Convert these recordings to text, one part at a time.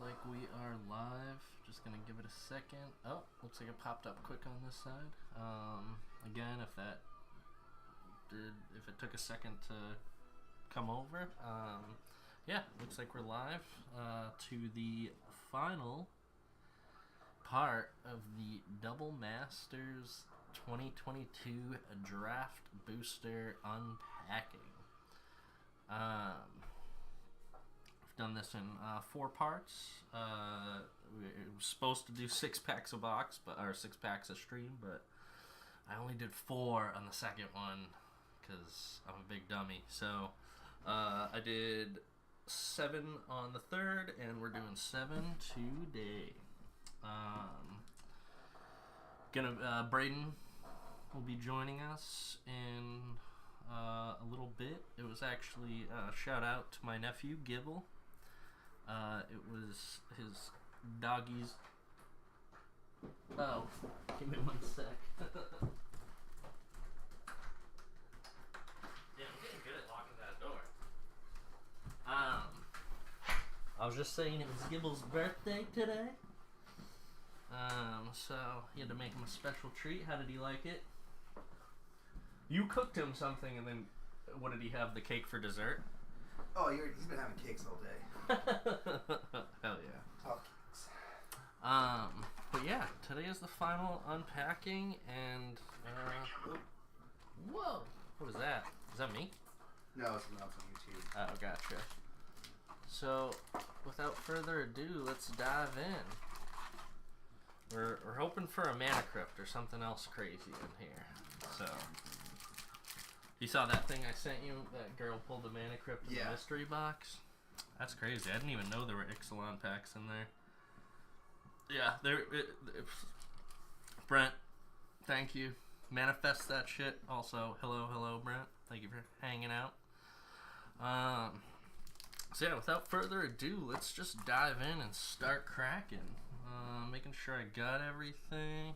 like we are live. Just gonna give it a second. Oh, looks like it popped up quick on this side. Again, if it took a second to come over, yeah, looks like we're live to the final part of the Double Masters 2022 Draft Booster Unpacking. We've done this in 4 parts. We were supposed to do 6 packs a box, or 6 packs a stream, but I only did 4 on the second one because I'm a big dummy. So I did 7 on the third, and we're doing 7 today. Braden will be joining us in a little bit. It was actually shout out to my nephew Gibble. It was his doggies. Oh, give me one sec. Yeah, I'm getting good at locking that door. I was just saying it was Gibble's birthday today. So he had to make him a special treat. How did he like it? You cooked him something, and then what did he have? The cake for dessert? Oh, he's been having cakes all day. Hell yeah. Oh, cakes. But yeah, today is the final unpacking, and whoa, what is that? Is that me? No, it's not on YouTube. Oh, gotcha. So, without further ado, let's dive in. We're hoping for a mana crypt or something else crazy in here. So, you saw that thing I sent you? That girl pulled a mana crypt in the mystery box? That's crazy. I didn't even know there were Ixalan packs in there. Yeah, Brent, thank you. Manifest that shit. Also, hello, Brent. Thank you for hanging out. So yeah, without further ado, let's just dive in and start cracking. Making sure I got everything.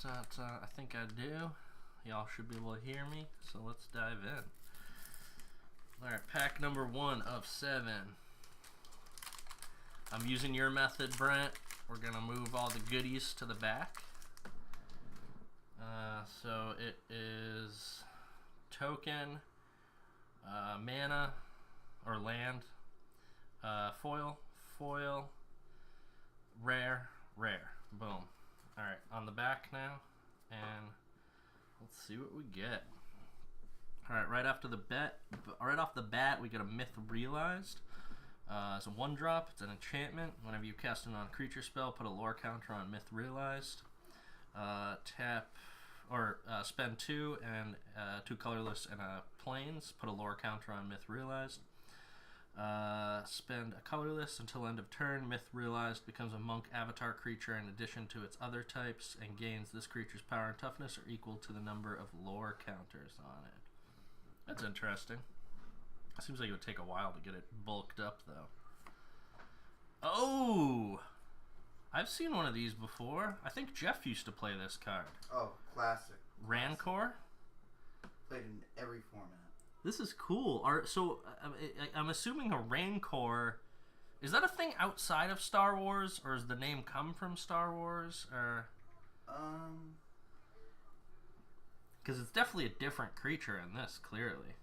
I think I do. Y'all should be able to hear me, so let's dive in. Alright, pack number 1 of 7. I'm using your method, Brent. We're going to move all the goodies to the back. So it is token, mana, or land, foil, rare. Boom. Alright, on the back now, and let's see what we get. Alright, right off the bat, we get a Myth Realized. It's a 1-drop. It's an enchantment. Whenever you cast a non-creature spell, put a lore counter on Myth Realized. Spend 2 and 2 colorless and a plains. Put a lore counter on Myth Realized. Spend a colorless until end of turn. Myth Realized becomes a monk avatar creature in addition to its other types and gains this creature's power and toughness are equal to the number of lore counters on it. That's interesting. Seems like it would take a while to get it bulked up, though. Oh! I've seen one of these before. I think Jeff used to play this card. Oh, classic. Rancor? Played in every format. This is cool. So, I'm assuming a Rancor... Is that a thing outside of Star Wars, or does the name come from Star Wars, or... Because it's definitely a different creature in this, clearly.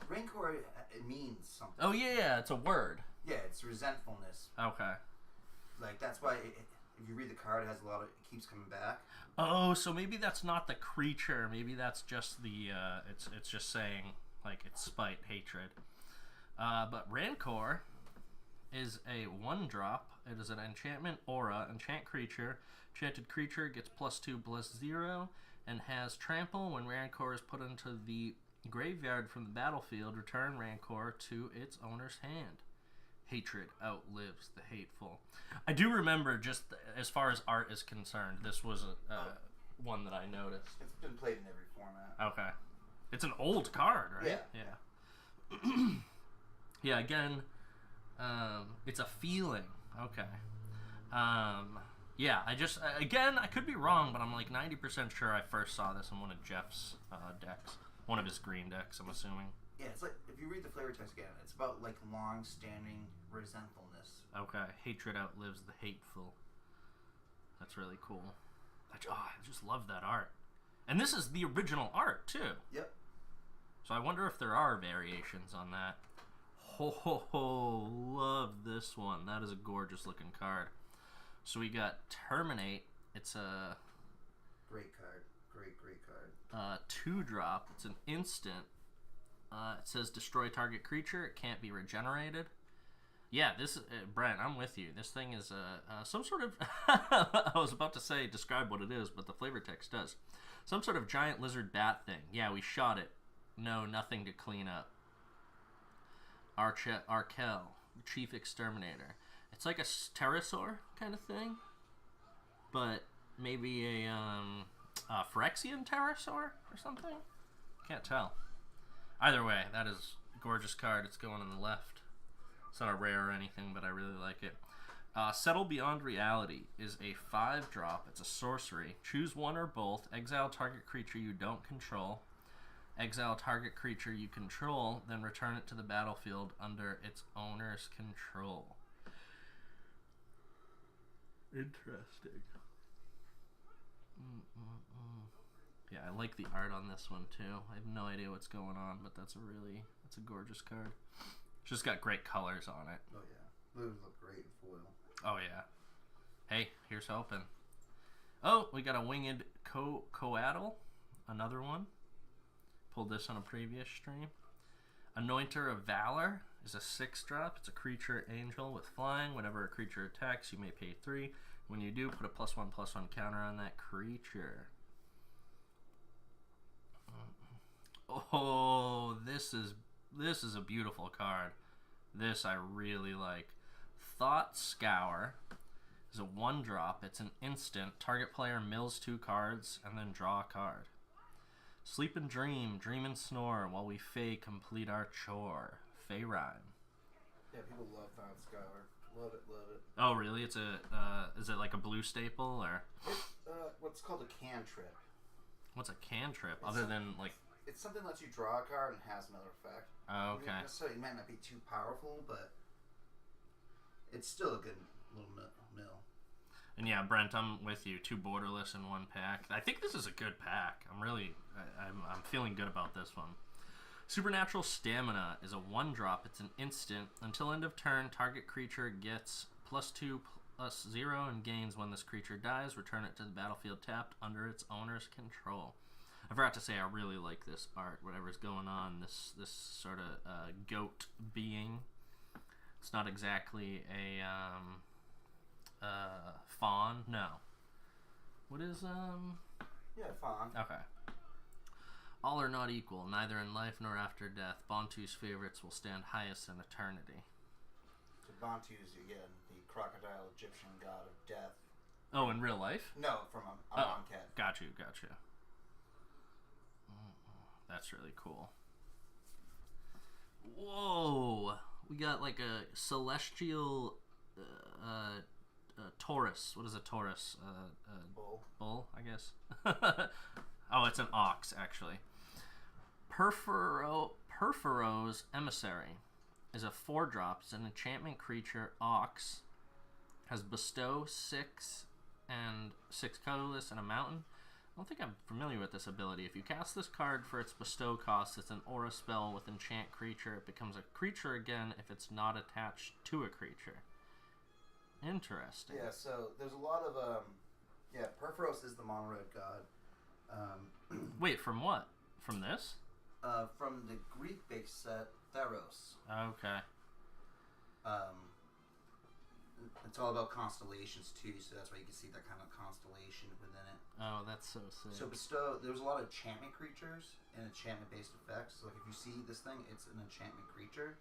Rancor, it means something. Oh, yeah, it's a word. Yeah, it's resentfulness. Okay. Like, that's why, if you read the card, it has a lot of... It keeps coming back. Oh, so maybe that's not the creature. Maybe that's just the... It's just saying, like, it's spite, hatred. But Rancor is a 1-drop. It is an enchantment aura. Enchant creature. Enchanted creature gets +2/+0 and has trample. When Rancor is put into the graveyard from the battlefield, return Rancor to its owner's hand. Hatred outlives the hateful. I do remember, just as far as art is concerned, this was one that I noticed. It's been played in every format. Okay. It's an old card, right? Yeah. Yeah, again, it's a feeling. Okay. Yeah, I could be wrong, but I'm like 90% sure I first saw this in one of Jeff's decks. One of his green decks, I'm assuming. Yeah, it's like, if you read the flavor text again, it's about, like, long-standing resentfulness. Okay. Hatred outlives the hateful. That's really cool. I just love that art. And this is the original art, too. Yep. So I wonder if there are variations on that. Ho, love this one. That is a gorgeous looking card. So we got Terminate. It's a... Great card. Great card. 2-drop. It's an instant. It says destroy target creature. It can't be regenerated. Yeah, this Brent, I'm with you. This thing is some sort of... I was about to say describe what it is, but the flavor text does. Some sort of giant lizard bat thing. Yeah, we shot it. No, nothing to clean up. Arkel, Chief Exterminator. It's like a pterosaur kind of thing, but maybe a Phyrexian pterosaur or something? Can't tell. Either way, that is a gorgeous card. It's going on the left. It's not a rare or anything, but I really like it. Settle Beyond Reality is a 5-drop. It's a sorcery. Choose one or both. Exile target creature you don't control. Exile target creature you control, then return it to the battlefield under its owner's control. Interesting. Yeah, I like the art on this one too. I have no idea what's going on, but that's a gorgeous card. It's just got great colors on it. Oh yeah, those look great in foil. Oh yeah. Hey, here's hoping. Oh, we got a Winged Coatl, another one. Pulled this on a previous stream. Anointer of Valor is a 6-drop. It's a creature angel with flying. Whenever a creature attacks, you may pay 3. When you do, put a +1/+1 counter on that creature. Oh, this is a beautiful card. This I really like. Thought Scour is a 1-drop. It's an instant. Target player mills 2 cards and then draw a card. Sleep and dream and snore while we complete our chore. Fey rhyme. Yeah, people love Thought Scour. Love it. Oh, really? It's a is it like a blue staple or? It's what's called a cantrip. What's a cantrip other than like? It's something that lets you draw a card and has another effect. Oh, okay. So it might not be too powerful, but it's still a good little mill. And yeah, Brent, I'm with you. 2 borderless in 1 pack. I think this is a good pack. I'm feeling good about this one. Supernatural Stamina is a 1-drop. It's an instant. Until end of turn, target creature gets +2/+0 and gains when this creature dies. Return it to the battlefield tapped under its owner's control. I forgot to say I really like this art. Whatever's going on, this sort of goat being. It's not exactly a fawn. No. What is Yeah, fawn. Okay. All are not equal, neither in life nor after death. Bantu's favorites will stand highest in eternity. So Bantu's, again, the crocodile Egyptian god of death. Oh, in real life? No, from Amonkhet. Got you. That's really cool. Whoa! We got like a celestial Taurus. What is a Taurus? Bull, I guess. Oh, it's an ox, actually. Perforos Emissary is a 4-drop. It's an enchantment creature. Ox has bestow 6 and 6 colorless and a mountain. I don't think I'm familiar with this ability. If you cast this card for its bestow cost, it's an aura spell with enchant creature. It becomes a creature again if it's not attached to a creature. Interesting. Yeah, so there's a lot of Perforos is the mono red god. Wait, from what? From this? From the Greek-based set Theros. Okay. It's all about constellations too, so that's why you can see that kind of constellation within it. Oh, that's so sick. So bestow, there's a lot of enchantment creatures and enchantment-based effects. So like if you see this thing, it's an enchantment creature,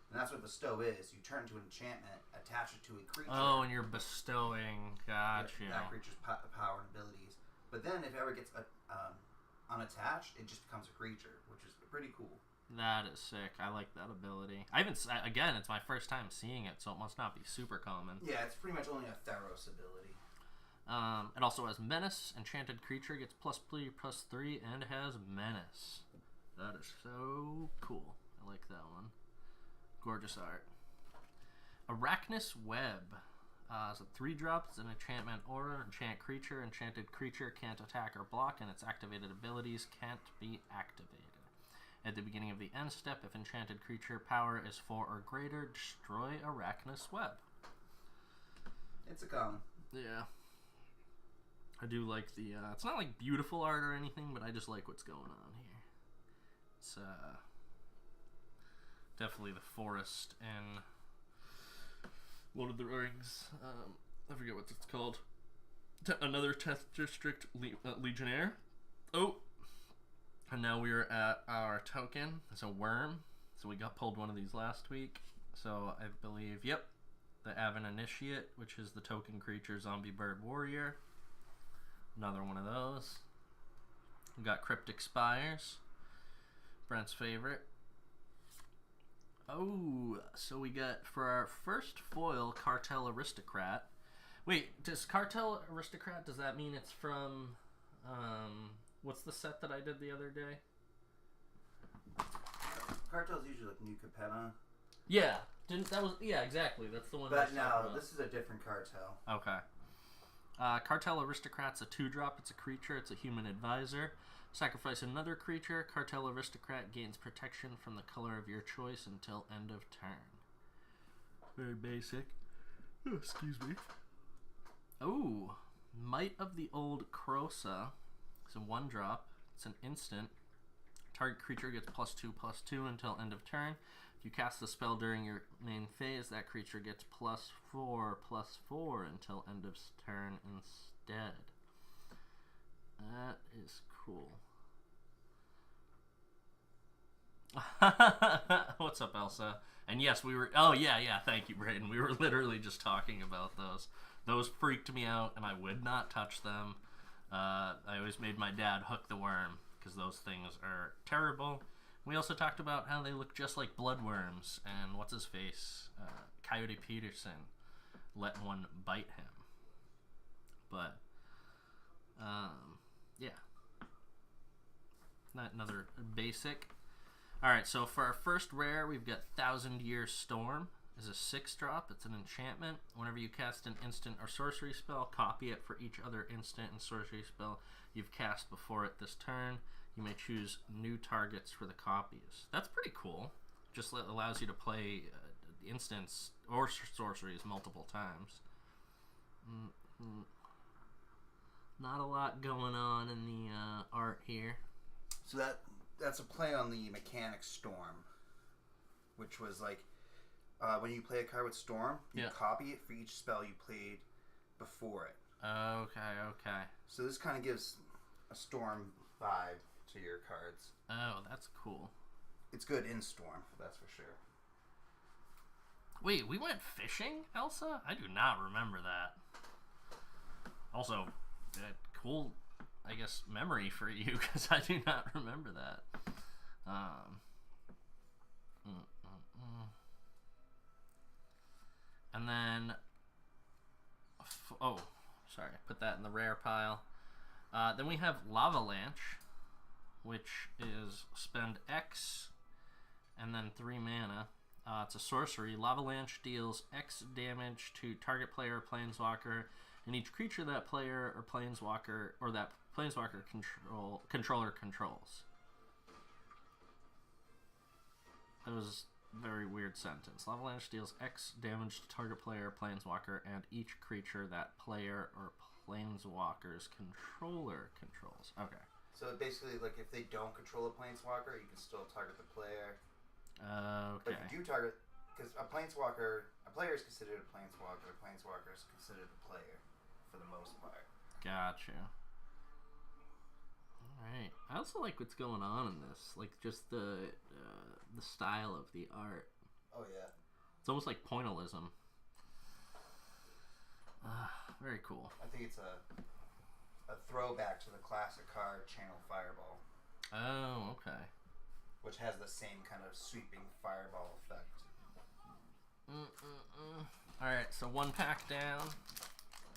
and that's what bestow is. You turn it to an enchantment, attach it to a creature. Oh, and you're bestowing. Gotcha. That creature's power and abilities. But then if it ever gets unattached, it just becomes a creature, which is pretty cool. That is sick. I like that ability. Again, it's my first time seeing it, so it must not be super common. Yeah, it's pretty much only a Theros ability. It also has Menace. Enchanted creature gets +3/+3 and has Menace. That is so cool. I like that one. Gorgeous art. Arachnus Web. It's a 3-drop. It's an enchantment aura. Enchant creature. Enchanted creature can't attack or block, and its activated abilities can't be activated. At the beginning of the end step, if enchanted creature power is 4 or greater, destroy Arachnus Web. It's a common. Yeah. I do like the, it's not like beautiful art or anything, but I just like what's going on here. It's definitely the forest in Lord of the Rings. I forget what it's called. Another 10th District Legionnaire. Oh! And now we're at our token. It's a worm. So we pulled one of these last week. So I believe, yep. The Aven Initiate, which is the token creature Zombie Bird Warrior. Another one of those. We got Cryptic Spires. Brent's favorite. Oh, so we got for our first foil Cartel Aristocrat. Wait, does Cartel Aristocrat, does that mean it's from what's the set that I did the other day? Cartel's usually like New Capenna. Yeah, yeah, exactly. That's the one. But no, this is a different Cartel. Okay. Cartel Aristocrat's a 2-drop. It's a creature. It's a human advisor. Sacrifice another creature. Cartel Aristocrat gains protection from the color of your choice until end of turn. Very basic. Oh, excuse me. Oh, Might of the Old Krosa. It's a 1-drop. It's an instant. Target creature gets +2/+2 until end of turn. If you cast the spell during your main phase, that creature gets +4/+4 until end of turn instead. That is cool. What's up, Elsa? And yes, we were... Oh, yeah. Thank you, Brayden. We were literally just talking about those. Those freaked me out, and I would not touch them. I always made my dad hook the worm, because those things are terrible. We also talked about how they look just like bloodworms, and what's-his-face? Coyote Peterson let one bite him. But, yeah. Another basic. Alright, so for our first rare, we've got Thousand Year Storm. It's a 6-drop. It's an enchantment. Whenever you cast an instant or sorcery spell, copy it for each other instant and sorcery spell you've cast before it this turn. You may choose new targets for the copies. That's pretty cool. Just allows you to play instants or sorceries multiple times. Not a lot going on in the art here. So that's a play on the mechanic Storm, which was like when you play a card with Storm, you copy it for each spell you played before it. Okay. So this kind of gives a Storm vibe to your cards. Oh, that's cool. It's good in Storm, that's for sure. Wait, we went fishing, Elsa? I do not remember that. Also, cool, I guess, memory for you, because I do not remember that. And then, oh, sorry, I put that in the rare pile. Then we have Lavalanche, which is spend X and then 3 mana. It's a sorcery. Lavalanche deals X damage to target player or planeswalker, and each creature that player or planeswalker or that planeswalker controller controls. That was a very weird sentence. Lavalanche deals X damage to target player, planeswalker, and each creature that player or planeswalker's controller controls. Okay. So basically, like, if they don't control a planeswalker, you can still target the player. Okay. But if you do target... Because a player is considered a planeswalker is considered a player, for the most part. Gotcha. Alright. I also like what's going on in this. Like, just the style of the art. Oh, yeah. It's almost like pointillism. Very cool. I think it's a throwback to the classic card Channel Fireball. Oh, okay. Which has the same kind of sweeping fireball effect. Alright, so 1 pack down.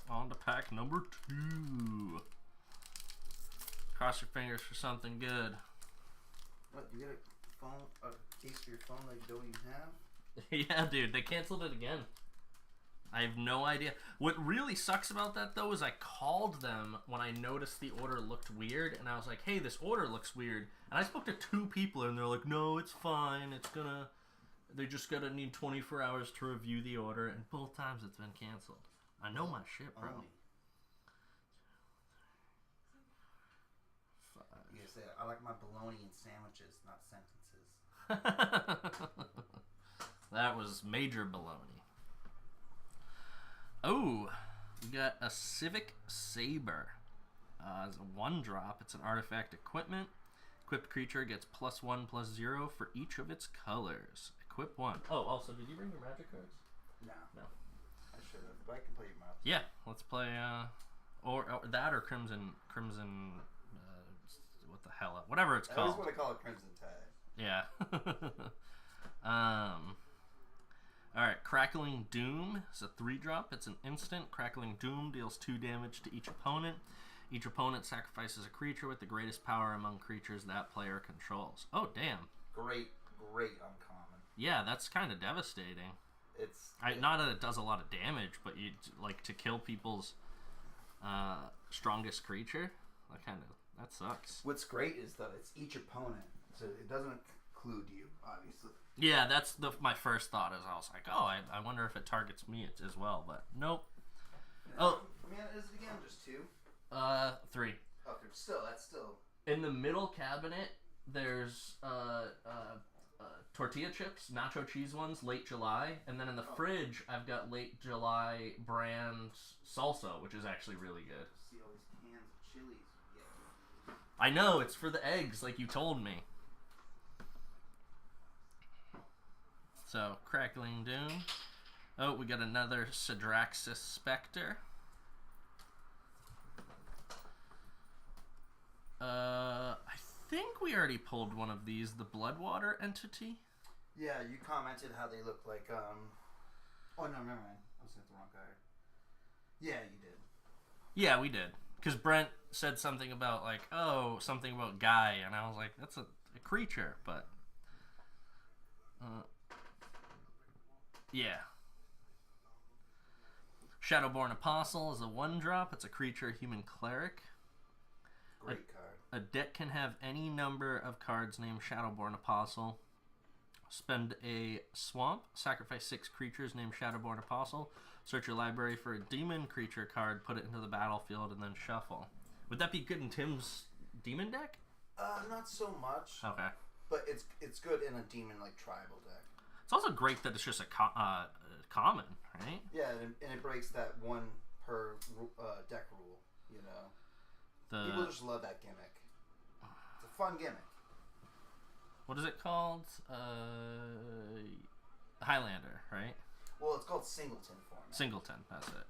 On to pack number 2. Cross your fingers for something good. What, you get a phone? case for your phone that you don't even have. Yeah, dude, they canceled it again. I have no idea. What really sucks about that, though, is I called them when I noticed the order looked weird, and I was like, hey, this order looks weird. And I spoke to 2 people, and they're like, no, it's fine. They just gotta need 24 hours to review the order, and both times it's been canceled. I know my shit, bro. You say, I like my bologna in sandwiches, not sentences. That was major baloney. Oh, we got a Civic Saber. It's a 1-drop. It's an artifact equipment. Equipped creature gets +1/+0 for each of its colors. Equip 1. Oh, also, did you bring your magic cards? No. No. I should have, but I can play your mouse. Yeah, let's play, or that or Crimson, what the hell, whatever it's called. I always want to call it Crimson Tide. Yeah. Alright, Crackling Doom is a 3-drop. It's an instant. Crackling Doom deals 2 damage to each opponent. Each opponent sacrifices a creature with the greatest power among creatures that player controls. Oh, damn. Great uncommon. Yeah, that's kind of devastating. Not that it does a lot of damage, but you like to kill people's strongest creature. That sucks. What's great is that it's each opponent, so it doesn't include you, obviously. Yeah, that's my first thought. Is I was like, oh, I wonder if it targets me as well, but nope. Oh, man, is it again just 2? 3. Okay, that's still. In the middle cabinet, there's tortilla chips, nacho cheese ones, late July, and then in the fridge, I've got late July brand salsa, which is actually really good. See all these cans of chilies. Yeah. I know, it's for the eggs, like you told me. So, Crackling Doom. Oh, we got another Sidraxis Spectre. I think we already pulled one of these, the Bloodwater entity. Yeah, you commented how they look like, Oh, no, never mind. I was looking at the wrong card. Yeah, you did. Yeah, we did. Because Brent said something about, like, something about Guy, and I was like, that's a creature, but... yeah. Shadowborn Apostle is a 1-drop. It's a creature human cleric. Great card. A deck can have any number of cards named Shadowborn Apostle. Spend a swamp, sacrifice 6 creatures named Shadowborn Apostle. Search your library for a demon creature card, put it into the battlefield, and then shuffle. Would that be good in Tim's demon deck? Not so much. Okay. But it's good in a demon like tribal deck. It's also great that it's just a common, right? Yeah, and it breaks that 1 per deck rule. You know, people just love that gimmick. It's a fun gimmick. What is it called? Highlander, right? Well, it's called Singleton format. Singleton, that's it.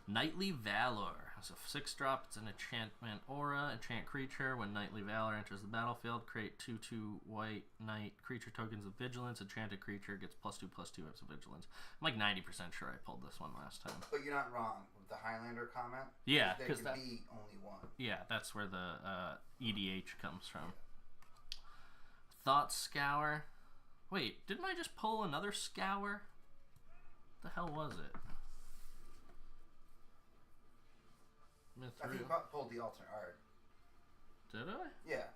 Knightly Valor. It's a 6-drop. It's an enchantment aura. Enchant creature. When Knightly Valor enters the battlefield, create 2/2 white knight creature tokens of vigilance. Enchanted creature gets +2/+2 of vigilance. I'm like 90% sure I pulled this one last time. But you're not wrong with the Highlander comment. Yeah, there could be only 1. Yeah, that's where the EDH comes from. Thought Scour. Wait, didn't I just pull another Scour? What the hell was it? I think you pulled the alternate art. Did I? Yeah.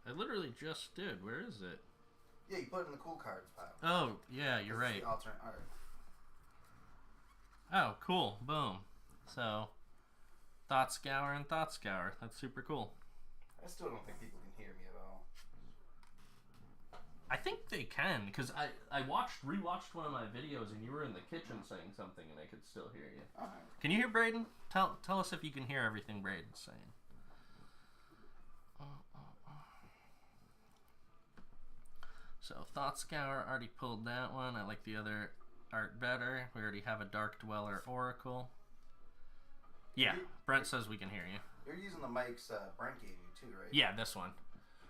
I literally just did. Where is it? Yeah, you put it in the cool cards pile. Oh, yeah, you're right. The alternate art. Oh, cool. Boom. So, Thought Scour and Thought Scour. That's super cool. I still don't think people can hear me at all. I think they can, because I rewatched one of my videos and you were in the kitchen saying something and I could still hear you. All right. Can you hear Braden? Tell us if you can hear everything Braden's saying. So, Thought Scour, already pulled that one. I like the other art better. We already have a Dark Dweller Oracle. Yeah, Brent says we can hear you. You're using the mics Brent gave you too, right? Yeah, this one.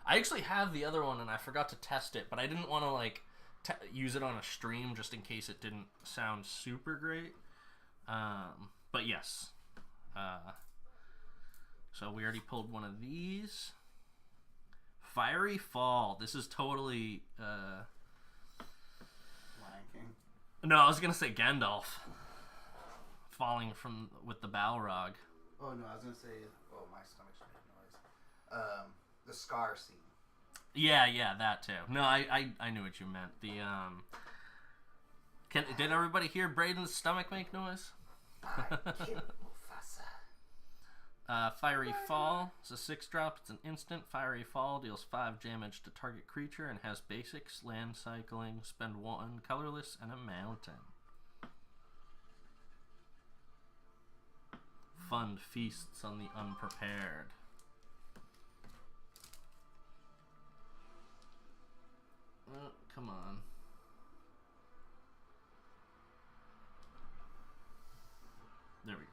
I actually have the other one and I forgot to test it, but I didn't want to like use it on a stream just in case it didn't sound super great. But yes. So we already pulled one of these. Fiery Fall. This is totally... Lion King. No, I was going to say Gandalf. Falling with the Balrog. Oh, no, I was going to say... Oh, my stomach's making noise. The Scar scene. Yeah, that too. No, I knew what you meant. Did everybody hear Brayden's stomach make noise? Fiery Fall. It's a 6-drop. It's an instant. Fiery Fall deals 5 damage to target creature and has basics, land cycling, spend 1, colorless, and a mountain. Fund feasts on the unprepared. Come on. There we go.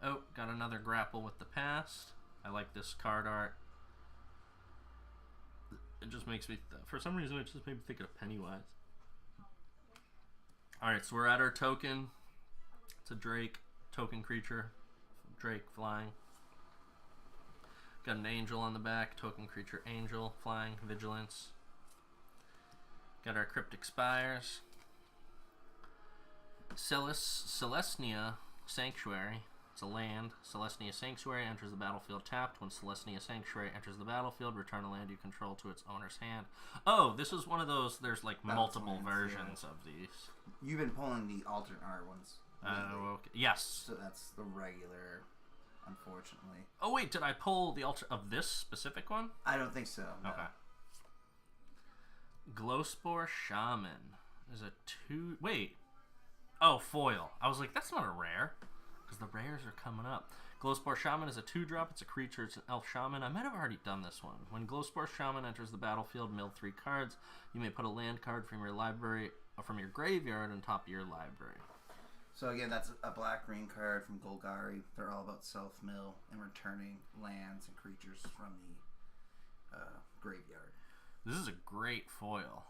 Oh, got another grapple with the past. I like this card art. It just makes me... for some reason, it just made me think of Pennywise. Alright, so we're at our token. It's a Drake. Token creature. Drake flying. Got an angel on the back. Token creature angel. Flying. Vigilance. Got our Cryptic Spires. Celestia Sanctuary. It's a land. Celestia Sanctuary enters the battlefield tapped. When Celestia Sanctuary enters the battlefield, return a land you control to its owner's hand. Oh, this is one of those, there's like multiple versions of these. You've been pulling the alternate art ones. Oh, okay. Yes. So that's the regular, unfortunately. Oh, wait, did I pull the of this specific one? I don't think so. No. Okay. Glowspore Shaman is a 2... Wait. Oh, foil. I was like, that's not a rare. Because the rares are coming up. Glowspore Shaman is a 2-drop. It's a creature. It's an elf shaman. I might have already done this one. When Glowspore Shaman enters the battlefield, mill 3 cards. You may put a land card from your library or from your graveyard on top of your library. So again, that's a black-green card from Golgari. They're all about self-mill and returning lands and creatures from the graveyard. This is a great foil.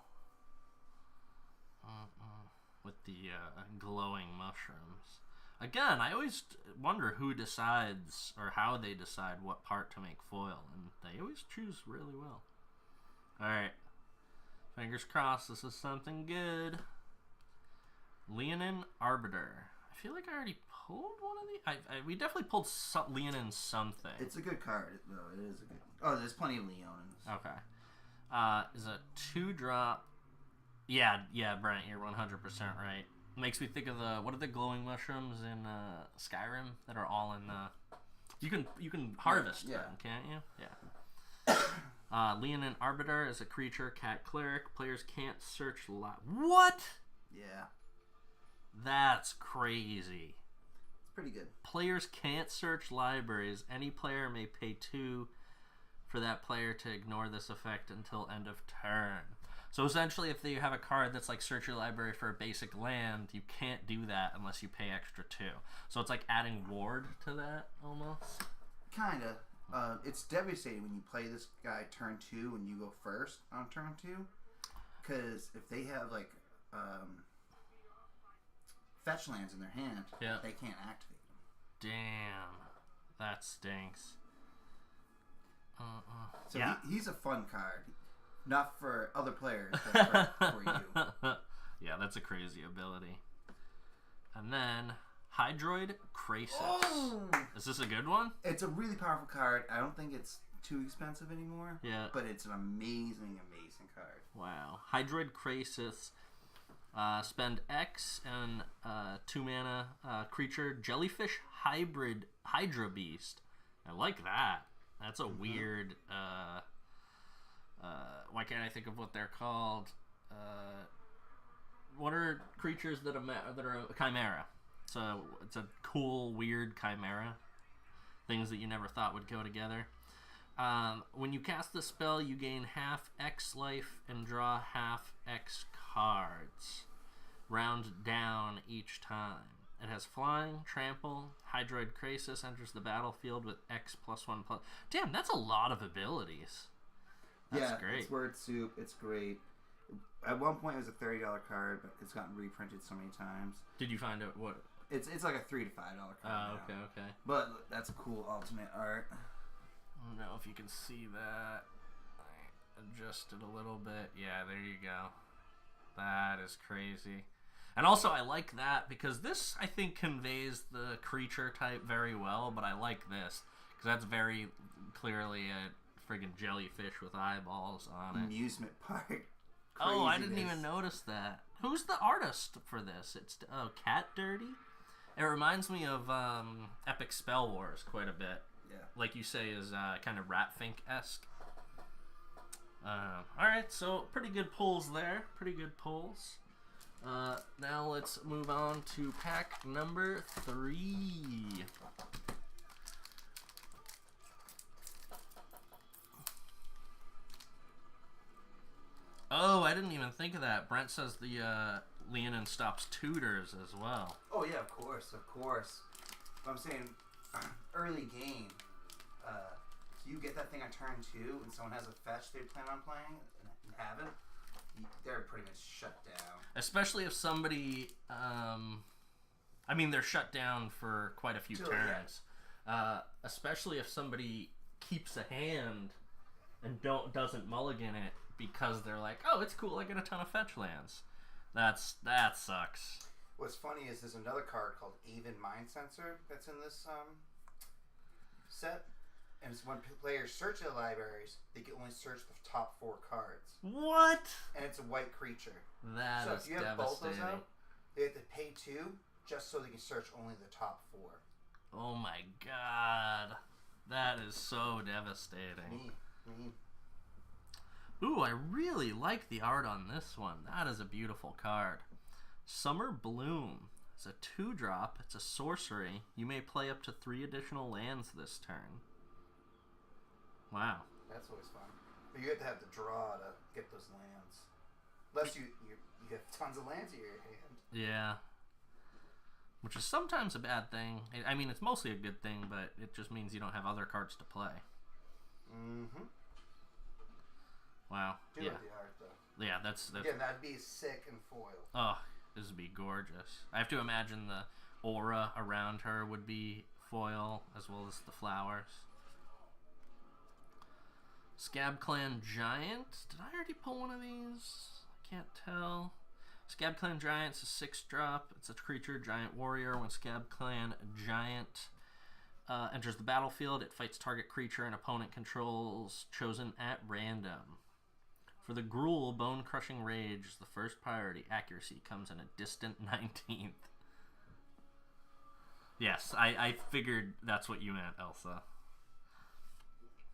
With the glowing mushrooms. Again, I always wonder who decides or how they decide what part to make foil, and they always choose really well. Alright. Fingers crossed this is something good. Leonin Arbiter. I feel like I already pulled one of these. We definitely pulled Leonin something. It's a good card, though. It is a good... Oh, there's plenty of Leonins. Okay. Is a 2-drop. Yeah, Brent, you're 100% right. Makes me think of what are the glowing mushrooms in Skyrim that are all in you can harvest them, can't you? Yeah. Leonin Arbiter is a creature, cat cleric. Players can't search What? Yeah. That's crazy. It's pretty good. Players can't search libraries. Any player may pay 2 for that player to ignore this effect until end of turn. So essentially, if you have a card that's like search your library for a basic land, you can't do that unless you pay extra 2. So it's like adding ward to that almost. Kinda. It's devastating when you play this guy turn 2 and you go first on turn 2, because if they have like fetch lands in their hand, they can't activate them. Damn, that stinks. So he's a fun card. Not for other players, but for you. Yeah, that's a crazy ability. And then, Hydroid Krasis. Oh! Is this a good one? It's a really powerful card. I don't think it's too expensive anymore. Yeah. But it's an amazing, amazing card. Wow. Hydroid Krasis. Spend X and 2 mana creature. Jellyfish Hybrid Hydra Beast. I like that. That's a weird... why can't I think of what they're called? What are creatures that are a chimera? So it's a cool, weird chimera. Things that you never thought would go together. When you cast the spell, you gain half X life and draw half X cards. Round down each time. It has flying, trample. Hydroid Krasis enters the battlefield with X +1+. Damn, that's a lot of abilities. That's great. It's word soup. It's great. At one point, it was a $30 card, but it's gotten reprinted so many times. Did you find out what? It's like a $3 to $5 card. Okay. But that's a cool alternate art. I don't know if you can see that. I adjusted a little bit. Yeah, there you go. That is crazy. And also, I like that because this, I think, conveys the creature type very well, but I like this because that's very clearly a friggin' jellyfish with eyeballs on it. Amusement park. Oh, I didn't even notice that. Who's the artist for this? It's Cat Dirty? It reminds me of Epic Spell Wars quite a bit. Yeah. Like you say, is kind of Ratfink-esque. Alright, so pretty good pulls there. Pretty good pulls. Now let's move on to pack number 3. Oh, I didn't even think of that. Brent says the Leonin stops tutors as well. Oh yeah, of course. But I'm saying, early game, you get that thing on turn 2 and someone has a fetch they plan on playing and haven't, they're pretty much shut down. Especially if somebody, I mean, they're shut down for quite a few turns. Yeah. Especially if somebody keeps a hand and doesn't mulligan it because they're like, oh, it's cool, I get a ton of fetch lands. That sucks. What's funny is there's another card called Even Mind Sensor that's in this set. And it's when players search their libraries, they can only search the top 4 cards. What? And it's a white creature. That so is if you have devastating. both those out, they have to pay 2 just so they can search only the top 4. Oh my god. That is so devastating. Me. Ooh, I really like the art on this one. That is a beautiful card. Summer Bloom. It's a 2-drop. It's a sorcery. You may play up to 3 additional lands this turn. Wow. That's always fun. But you have to have the draw to get those lands. Unless you have tons of lands in your hand. Yeah. Which is sometimes a bad thing. I mean, it's mostly a good thing, but it just means you don't have other cards to play. Mm-hmm. Wow. Do like the art, though. Yeah, that's... Again, that'd be sick in foil. Oh, this would be gorgeous. I have to imagine the aura around her would be foil, as well as the flowers. Scab Clan Giant. Did I already pull one of these? I can't tell. Scab Clan Giant's a 6-drop. It's a creature, giant warrior. When Scab Clan Giant enters the battlefield, it fights target creature and opponent controls chosen at random. For the Gruul Bone Crushing Rage, the first priority accuracy comes in a distant 19th. Yes, I figured that's what you meant, Elsa.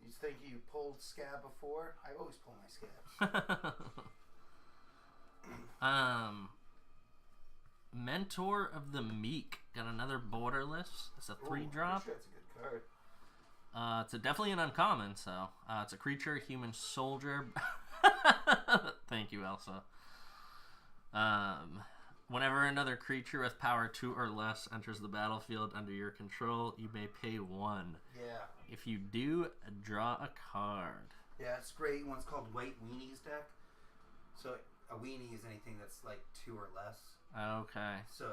You think you pulled Scab before? I always pull my Scab. Mentor of the Meek. Got another borderless. It's a 3-drop. Sure, that's a good card. It's definitely an uncommon, so it's a creature, human soldier. Thank you, Elsa. Whenever another creature with power 2 or less enters the battlefield under your control, you may pay 1. Yeah. If you do, draw a card. Yeah, it's great. One's called White Weenies deck. So a weenie is anything that's like 2 or less. Okay. So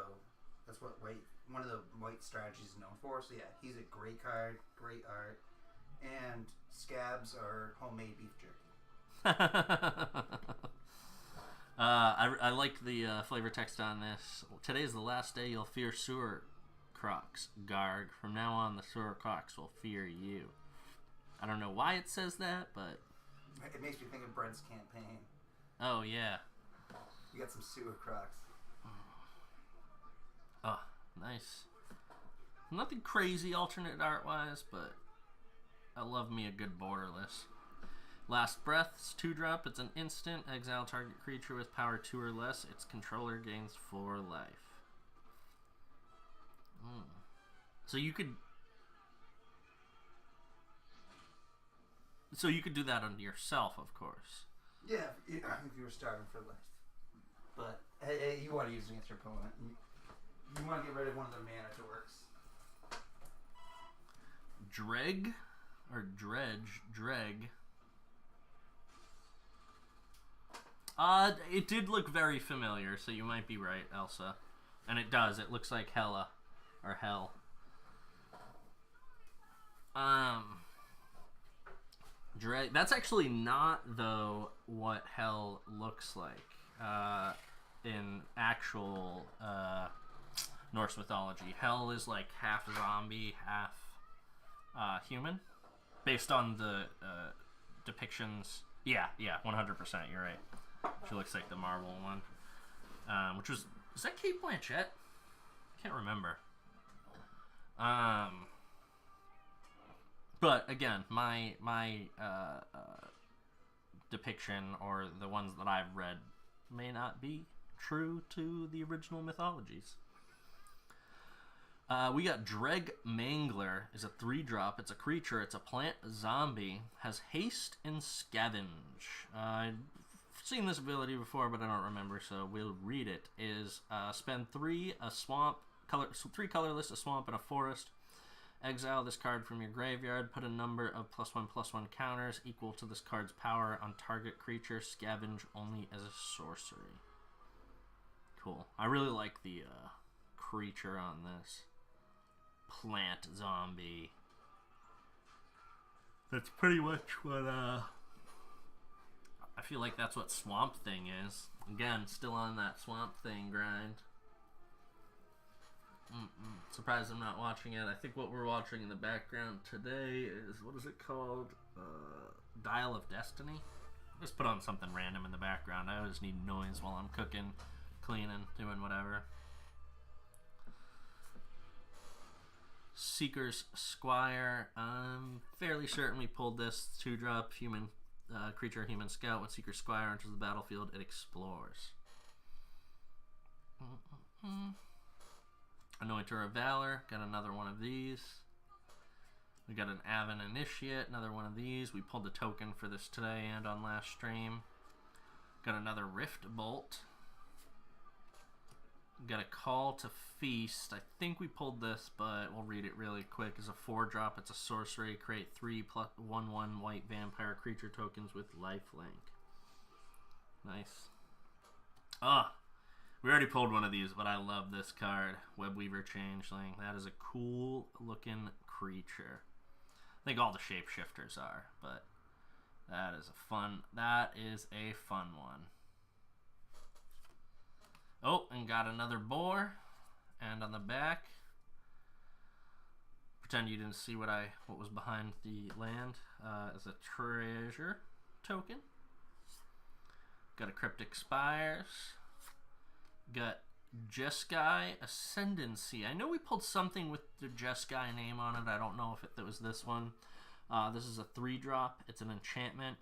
that's what one of the white strategies is known for. So yeah, he's a great card, great art, and scabs are homemade beef jerky. I like the flavor text on this. Today's the last day you'll fear sewer crocs, Garg. From now on, the sewer crocs will fear you. I don't know why it says that, but it makes me think of Brent's campaign. Oh yeah. You got some sewer crocs. Oh, nice. Nothing crazy alternate art-wise, but I love me a good borderless. Last Breath, it's 2-drop. It's an instant. Exile target creature with power 2 or less. Its controller gains 4 life. So you could do that on yourself, of course. Yeah, if you were starting for life. But hey, you want to use it against your opponent. You want to get rid of one of their mana dorks. Dreg or Dreg. It did look very familiar, so you might be right, Elsa. And it does. It looks like Hella or Hell. That's actually not, though, what hell looks like in actual Norse mythology. Hell is like half zombie, half human, based on the depictions. Yeah, 100%. You're right. She looks like the Marvel one, which was... Is that Kate Blanchett? I can't remember. But again, my depiction, or the ones that I've read, may not be true to the original mythologies. We got Dreg Mangler. Is a 3-drop. It's a creature. It's a plant zombie. Has haste and scavenge. I've seen this ability before, but I don't remember, so we'll read it. Is spend 3 colorless, a swamp, and a forest. Exile this card from your graveyard. Put a number of +1/+1 counters equal to this card's power on target creature. Scavenge only as a sorcery. Cool. I really like the creature on this. Plant zombie. That's pretty much what I feel like that's what Swamp Thing is. Again, still on that Swamp Thing grind. Surprised I'm not watching it. I think what we're watching in the background today is, what is it called? Dial of Destiny. Just put on something random in the background. I always need noise while I'm cooking, cleaning, doing whatever. Seeker's Squire. I'm fairly certain we pulled this 2-drop human creature, human scout. When Seeker's Squire enters the battlefield, it explores. Anointer of Valor. Got another one of these. We got an Avon Initiate. Another one of these. We pulled a token for this today and on last stream. Got another Rift Bolt. Got a Call to Feast. I think we pulled this, but we'll read it really quick. It's a 4-drop. It's a sorcery. Create 3+1/1 white vampire creature tokens with lifelink. Nice. We already pulled one of these, but I love this card. Webweaver Changeling. That is a cool looking creature. I think all the shapeshifters are, but that is a fun one. Oh, and got another boar. And on the back, pretend you didn't see what was behind the land. Is a treasure token. Got a Cryptic Spires. Got Jeskai Ascendancy. I know we pulled something with the Jeskai name on it. I don't know if it was this one. This is a 3-drop. It's an enchantment.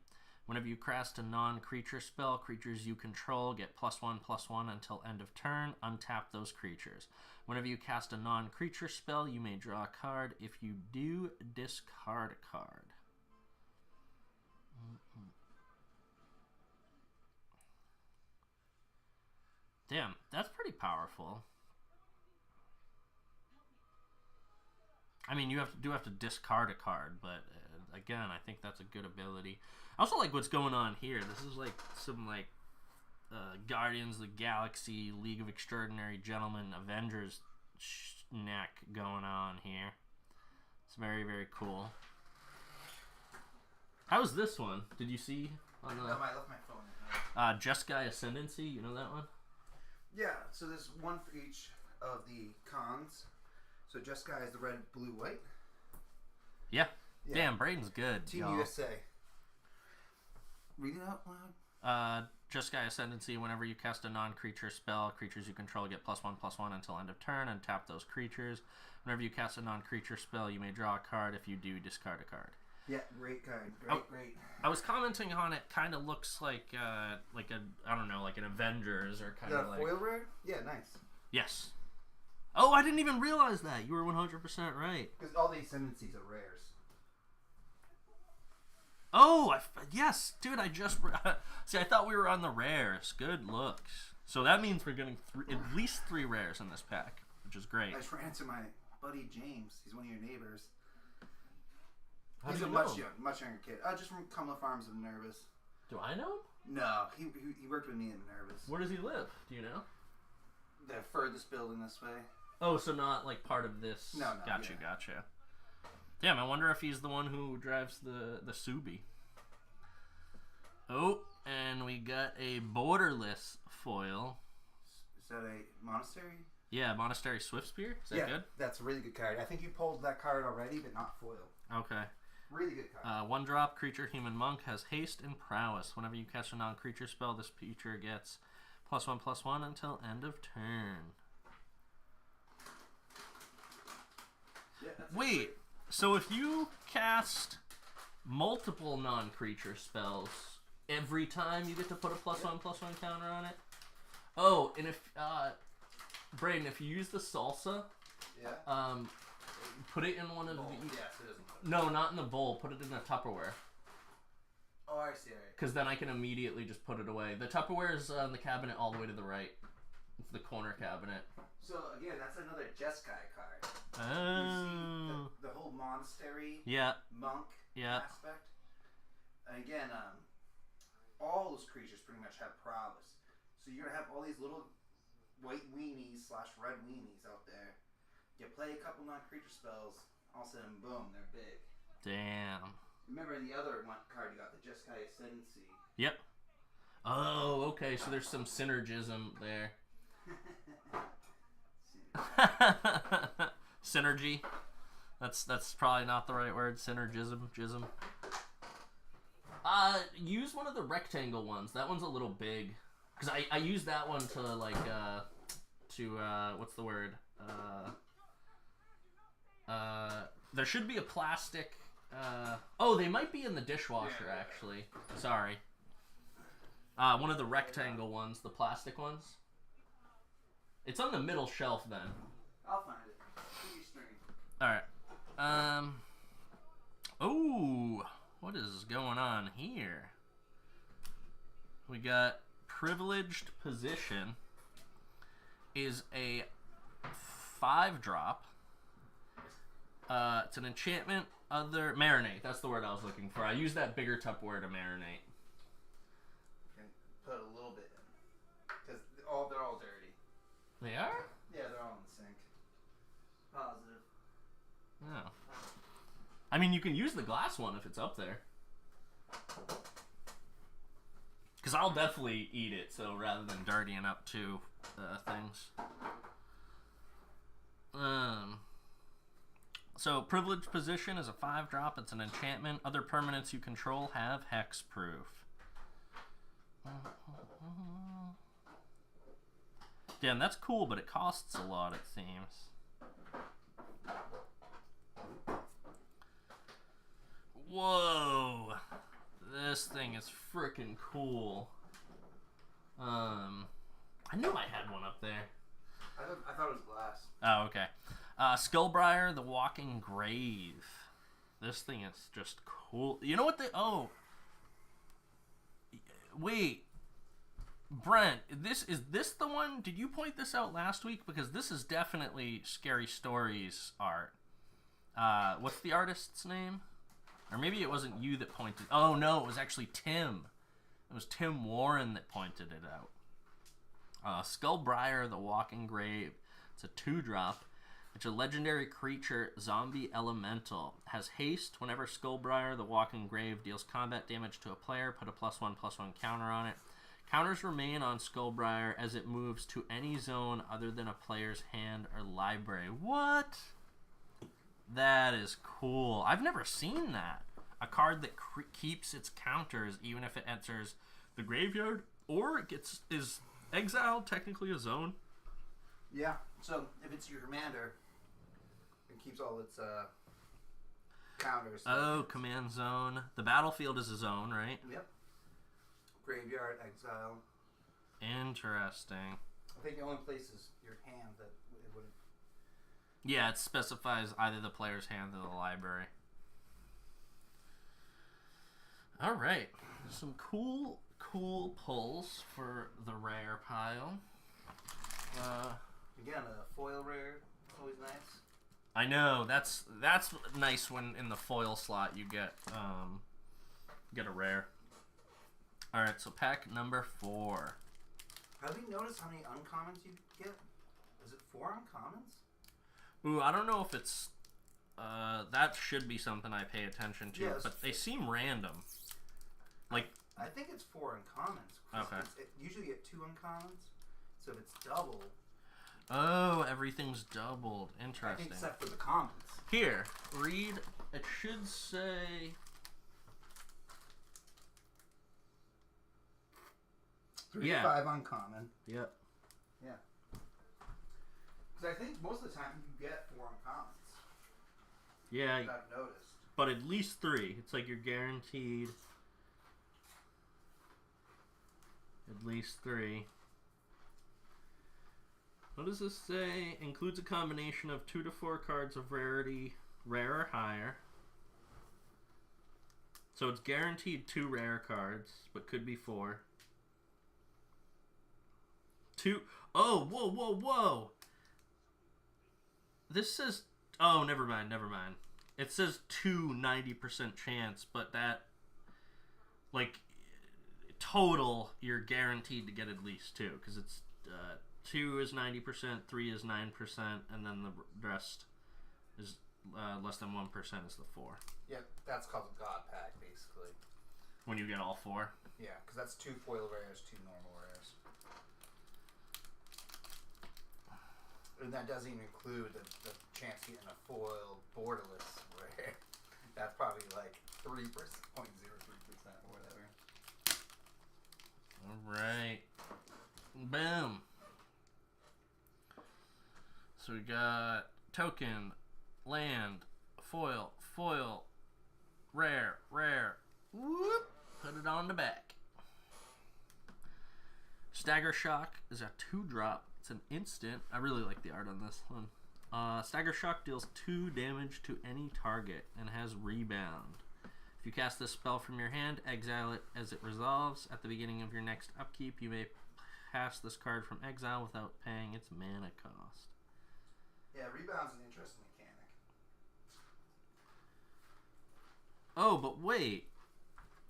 Whenever you cast a non-creature spell, creatures you control get +1/+1 until end of turn. Untap those creatures. Whenever you cast a non-creature spell, you may draw a card. If you do, discard a card. Damn, that's pretty powerful. I mean, you do have to discard a card, but again, I think that's a good ability. I also like what's going on here. This is like some Guardians of the Galaxy, League of Extraordinary Gentlemen, Avengers neck going on here. It's very, very cool. How was this one? Did you see? I left my phone. Jeskai Ascendancy, you know that one? Yeah, so there's one for each of the cons. So Jeskai is the red, blue, white. Yeah. Damn, Braden's good. Team USA. Read it out loud. Jeskai Ascendancy. Whenever you cast a non-creature spell, creatures you control get +1/+1 until end of turn, and tap those creatures. Whenever you cast a non-creature spell, you may draw a card. If you do, discard a card. Yeah, great card. Great. I was commenting on it. Kind of looks like an Avengers or kind of like foil rare. Yeah, nice. Yes. Oh, I didn't even realize that. You were 100% right. Because all the ascendancies are rares. Oh, yes, dude. I just see. I thought we were on the rares. Good looks. So that means we're getting at least 3 rares in this pack, which is great. I just ran into my buddy James. He's one of your neighbors. He's a much younger kid. Just from Cumla Farms in Nervous. Do I know him? No, he worked with me in Nervous. Where does he live? Do you know? The furthest building this way. Oh, so not like part of this. No. Gotcha. Damn, I wonder if he's the one who drives the Subi. Oh, and we got a borderless foil. Is that a monastery? Yeah, Monastery Swiftspear. Is that good? That's a really good card. I think you pulled that card already, but not foil. Okay. Really good card. 1-drop creature human monk has haste and prowess. Whenever you cast a non-creature spell, this creature gets +1/+1 until end of turn. Yeah, Wait, so if you cast multiple non-creature spells, every time you get to put a +1/+1 counter on it? Oh, and if Braden, if you use the salsa, put it in one of the. Yes, it is. No, not in the bowl. Put it in a Tupperware. Oh, I see. Because then I can immediately just put it away. The Tupperware is on the cabinet all the way to the right. It's the corner cabinet. So again, that's another Jeskai card. Oh. You see the whole monastery monk aspect. And again, all those creatures pretty much have prowess. So you're gonna have all these little white weenies / red weenies out there. You play a couple non-creature spells, all of a sudden, boom, they're big. Damn. Remember the other one card you got, the Jeskai Ascendancy. Yep. Oh, okay. So there's some synergism there. Synergy. That's probably not the right word. Synergism. Use one of the rectangle ones. That one's a little big. Because I use that one to like what's the word? There should be a plastic. They might be in the dishwasher actually. Sorry. One of the rectangle ones, the plastic ones. It's on the middle shelf then. I'll find it. Give me string. All right. Oh, what is going on here? We got Privileged Position. Is a 5-drop. It's an enchantment. Marinate. That's the word I was looking for. I used that bigger Tupperware to marinate. Can put a little bit in, because they're all dirty. They are? Yeah, they're all in the sink. Positive. No. I mean, you can use the glass one if it's up there. Because I'll definitely eat it, so rather than dirtying up two things. So, Privileged Position is a 5-drop. It's an enchantment. Other permanents you control have hexproof. Damn, that's cool, but it costs a lot, it seems. Whoa! This thing is freaking cool. I knew I had one up there. I thought it was glass. Oh, okay. Skullbriar, the Walking Grave. This thing is just cool. You know what they... Oh. Wait. Brent, is this the one? Did you point this out last week? Because this is definitely Scary Stories art. What's the artist's name? Or maybe it wasn't you that pointed... Oh, no, it was actually Tim. It was Tim Warren that pointed it out. Skullbriar, the Walking Grave. It's a 2-drop. It's a legendary creature, zombie elemental. Has haste. Whenever Skullbriar, the Walking Grave, deals combat damage to a player, put a +1/+1 counter on it. Counters remain on Skullbriar as it moves to any zone other than a player's hand or library. What? That is cool. I've never seen that. A card that keeps its counters even if it enters the graveyard or it is exiled, technically a zone. Yeah. So if it's your commander, it keeps all its counters. Oh, command zone. The battlefield is a zone, right? Yep. Graveyard, exile. Interesting. I think the only place is your hand that it would. Yeah, it specifies either the player's hand or the library. All right, some cool pulls for the rare pile. Again, a foil rare, always nice. I know that's nice when in the foil slot you get a rare. All right, so pack number 4. Have you noticed how many uncommons you get? Is it 4 uncommons? Ooh, I don't know if it's that should be something I pay attention to, Yeah, but they seem random. Like I think it's 4 uncommons. Okay. Usually you get 2 uncommons. So if it's double... Oh, everything's doubled. I Interesting. think except for the commons. Here, read. It should say... 3 to 5 uncommon. Yep. Yeah. Because I think most of the time you get 4 uncommons. Yeah. I've noticed. But at least 3. It's like you're guaranteed at least 3. What does this say? Includes a combination of 2 to 4 cards of rarity, rare or higher. So it's guaranteed 2 rare cards, but could be 4. 2. Oh, whoa, whoa, whoa! This says... Oh, never mind. It says 90% chance, but that... Like, total, you're guaranteed to get at least 2, because it's... 2 is 90%, 3 is 9%, and then the rest is less than 1% is the 4. Yeah, that's called a God Pack, basically. When you get all 4? Yeah, because that's 2 foil rares, 2 normal rares. And that doesn't even include the chance of getting a foil borderless rare. That's probably like 3%, 0.03% or whatever. Alright. Boom. So we got token, land, foil, rare. Whoop. Put it on the back. Stagger Shock is a 2-drop. It's an instant. I really like the art on this one. Stagger Shock deals 2 damage to any target and has rebound. If you cast this spell from your hand, exile it as it resolves. At the beginning of your next upkeep, you may pass this card from exile without paying its mana cost. Yeah, rebound's an interesting mechanic. Oh, but wait.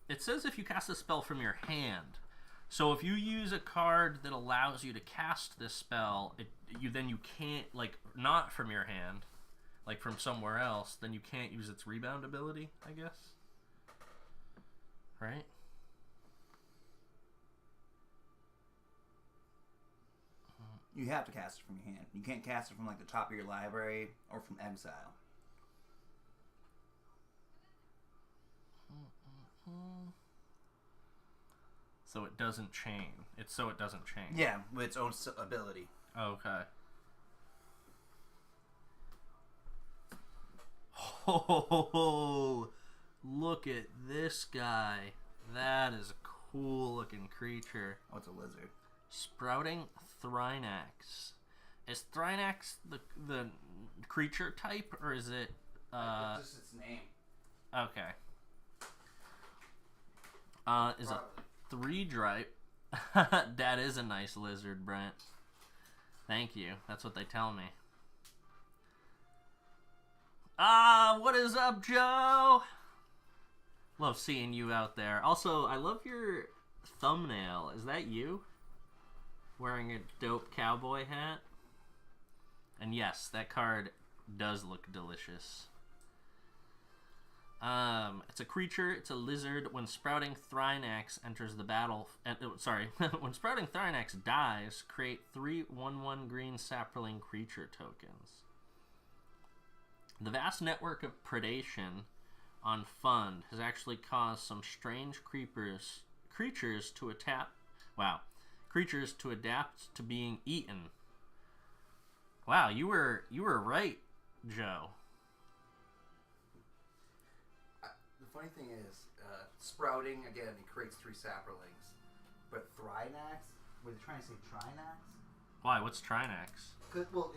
It says if you cast a spell from your hand. So if you use a card that allows you to cast this spell, you can't, like, not from your hand, like from somewhere else, then you can't use its rebound ability, I guess. Right? You have to cast it from your hand. You can't cast it from like the top of your library or from exile. So it doesn't chain. It doesn't chain. Yeah, with its own ability. Okay. Oh, look at this guy. That is a cool looking creature. Oh, it's a lizard. Sprouting Thrynax. Is Thrynax the creature type, or is it... It's just its name. Okay. Is a 3-drop. That is a nice lizard, Brent. Thank you. That's what they tell me. What is up, Joe? Love seeing you out there. Also, I love your thumbnail. Is that you? Wearing a dope cowboy hat? And yes, that card does look delicious. It's a creature. It's a lizard. When Sprouting Thrynax enters the battle... when Sprouting Thrynax dies, create 3 1/1 green sapling creature tokens. The vast network of predation on Fund has actually caused some strange creatures to attack... Wow. Creatures to adapt to being eaten. Wow, you were right, Joe. The funny thing is, sprouting, again, it creates 3 saplings. But Thrynax? Were they trying to say Trinax? Why? What's Trinax? Well,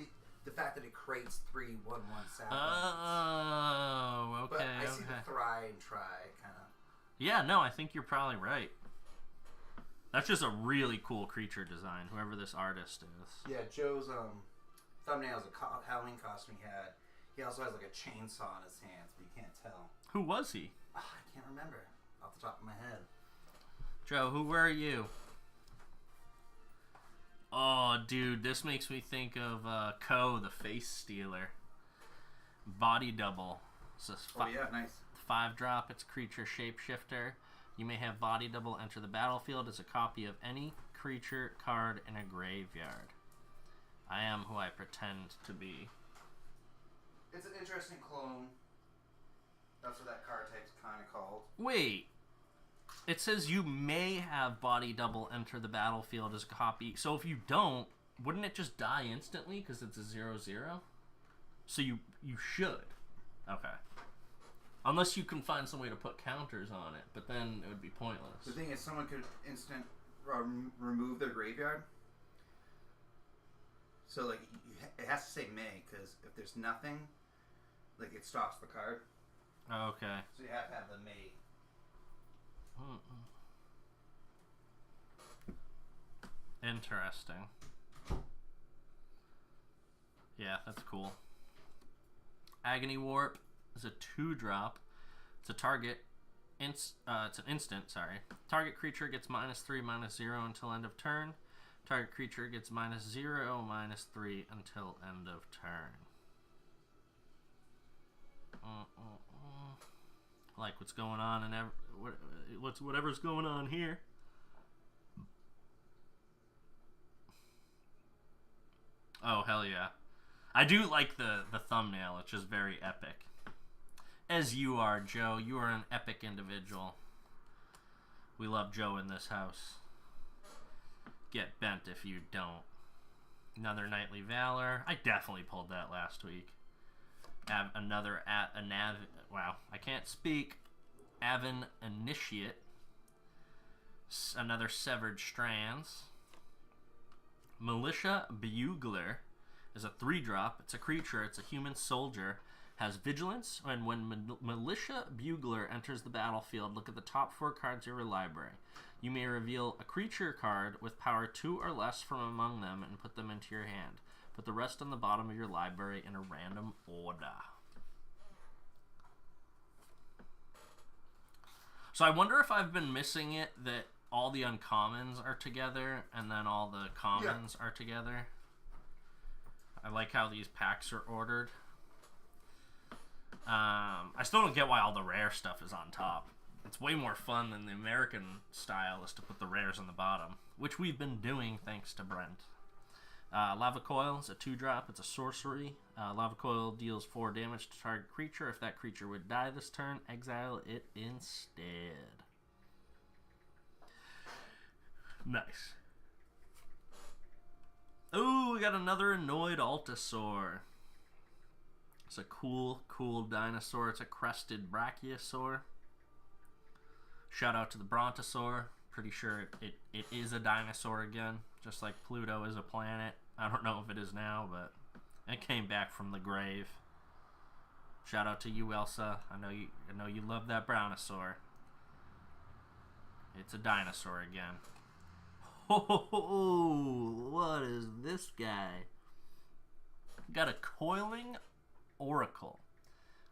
the fact that it creates 3 1/1 saplings. Oh, okay. But I see the Thry and Try kind of. Yeah, no, I think you're probably right. That's just a really cool creature design, whoever this artist is. Yeah, Joe's thumbnail is a Halloween costume he had. He also has like a chainsaw in his hands, but you can't tell. Who was he? I can't remember off the top of my head. Joe, who were you? Oh, dude, this makes me think of Ko, the Face Stealer. Body Double. It's a yeah, nice. 5-drop. It's creature shapeshifter. You may have body double enter the battlefield as a copy of any creature card in a graveyard. I am who I pretend to be. It's an interesting clone. That's what that card type's kind of called. Wait. It says you may have body double enter the battlefield as a copy. So if you don't, wouldn't it just die instantly because it's a 0/0? So you should. Okay. Unless you can find some way to put counters on it, but then it would be pointless. The thing is, someone could instant remove their graveyard. So, like, it has to say may, because if there's nothing, like, it stops the card. Okay. So you have to have the may. Interesting. Yeah, that's cool. Agony Warp is a 2-drop. It's a target. It's an instant. Sorry. Target creature gets -3/-0 until end of turn. Target creature gets -0/-3 until end of turn. Like what's going on and whatever's going on here. Oh hell yeah! I do like the thumbnail. It's just very epic. As you are, Joe. You are an epic individual. We love Joe in this house. Get bent if you don't. Another Knightly Valor. I definitely pulled that last week. Wow, I can't speak. Avon Initiate. Another Severed Strands. Militia Bugler is a 3-drop. It's a creature. It's a human soldier. Has vigilance, and when Militia Bugler enters the battlefield, look at the top 4 cards of your library. You may reveal a creature card with power 2 or less from among them and put them into your hand. Put the rest on the bottom of your library in a random order. So I wonder if I've been missing it that all the uncommons are together and then all the commons are together. I like how these packs are ordered. I still don't get why all the rare stuff is on top. It's way more fun than the American style is to put the rares on the bottom, which we've been doing thanks to Brent. Lava Coil is a 2-drop. It's a sorcery. Lava Coil deals 4 damage to target creature. If that creature would die this turn, exile it instead. Nice. Oh, we got another Annoyed Altasaur. It's a cool dinosaur. It's a crested brachiosaur. Shout out to the Brontosaur. Pretty sure it is a dinosaur again, just like Pluto is a planet. I don't know if it is now, but it came back from the grave. Shout out to you, Elsa. I know you love that Brontosaur. It's a dinosaur again. Oh, what is this guy? Got a Coiling Oracle.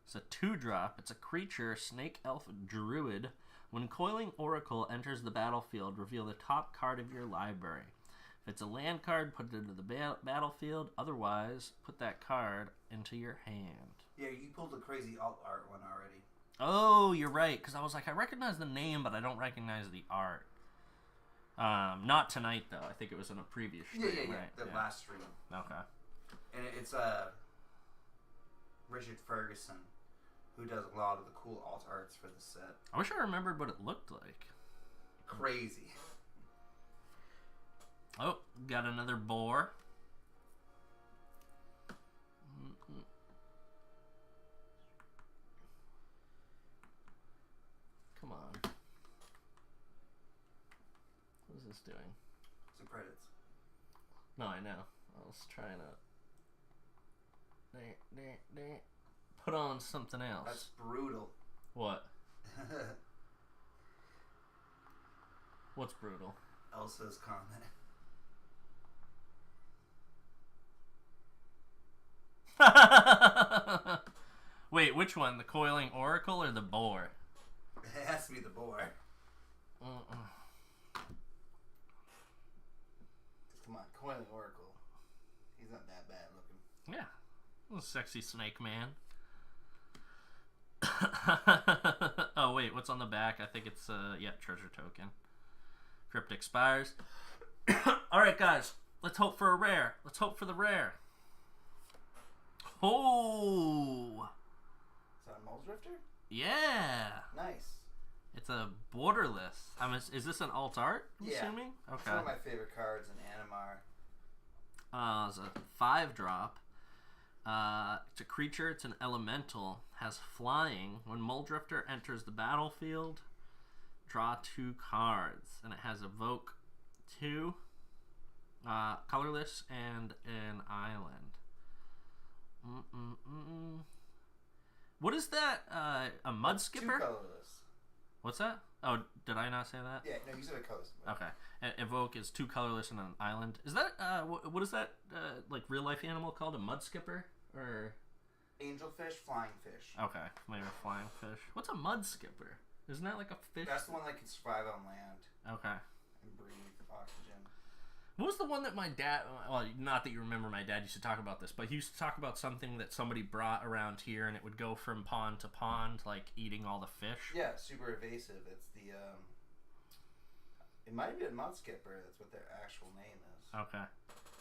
It's a 2-drop. It's a creature, Snake Elf Druid. When Coiling Oracle enters the battlefield, reveal the top card of your library. If it's a land card, put it into the battlefield. Otherwise, put that card into your hand. Yeah, you pulled a crazy alt art one already. Oh, you're right. Because I was like, I recognize the name, but I don't recognize the art. Not tonight, though. I think it was in a previous stream, right? The last stream. Okay. And it's Richard Ferguson, who does a lot of the cool alt arts for the set. I wish I remembered what it looked like. Crazy. Oh, got another boar. Come on. What is this doing? Some credits. No, I know. I was trying to put on something else. That's brutal. What? What's brutal? Elsa's comment. Wait, which one? The Coiling Oracle or the boar? It has to be the boar. Come on, Coiling Oracle. He's not that bad looking. Yeah. Little sexy snake man. Oh, wait, what's on the back? I think it's yeah, treasure token. Cryptic Spires. All right, guys. Let's hope for a rare. Let's hope for the rare. Oh. Is that a Mold Drifter? Yeah. Nice. It's a borderless. Is this an alt art? I'm assuming? Okay. It's one of my favorite cards in Animar. It's a 5-drop. It's a creature. It's an elemental. Has flying. When Muldrifter enters the battlefield, draw 2 cards, and it has evoke 2, colorless, and an island. What is that? A mud skipper? 2 colorless. What's that? Oh, did I not say that? Yeah, no, you said it colorless. Okay. And evoke is 2 colorless and an island. Is that what is that like real life animal called? A mud skipper or Angelfish, flying fish. okay, maybe a flying fish. What's a mud skipper? Isn't that like a fish? That's the one that can survive on land Okay. and breathe oxygen. What was the one that my dad? Well, not that you remember my dad used to talk about this, but he used to talk about something that somebody brought around here, and it would go from pond to pond, like eating all the fish. Yeah, super evasive. It's the it might be a mud skipper. That's what their actual name is. Okay.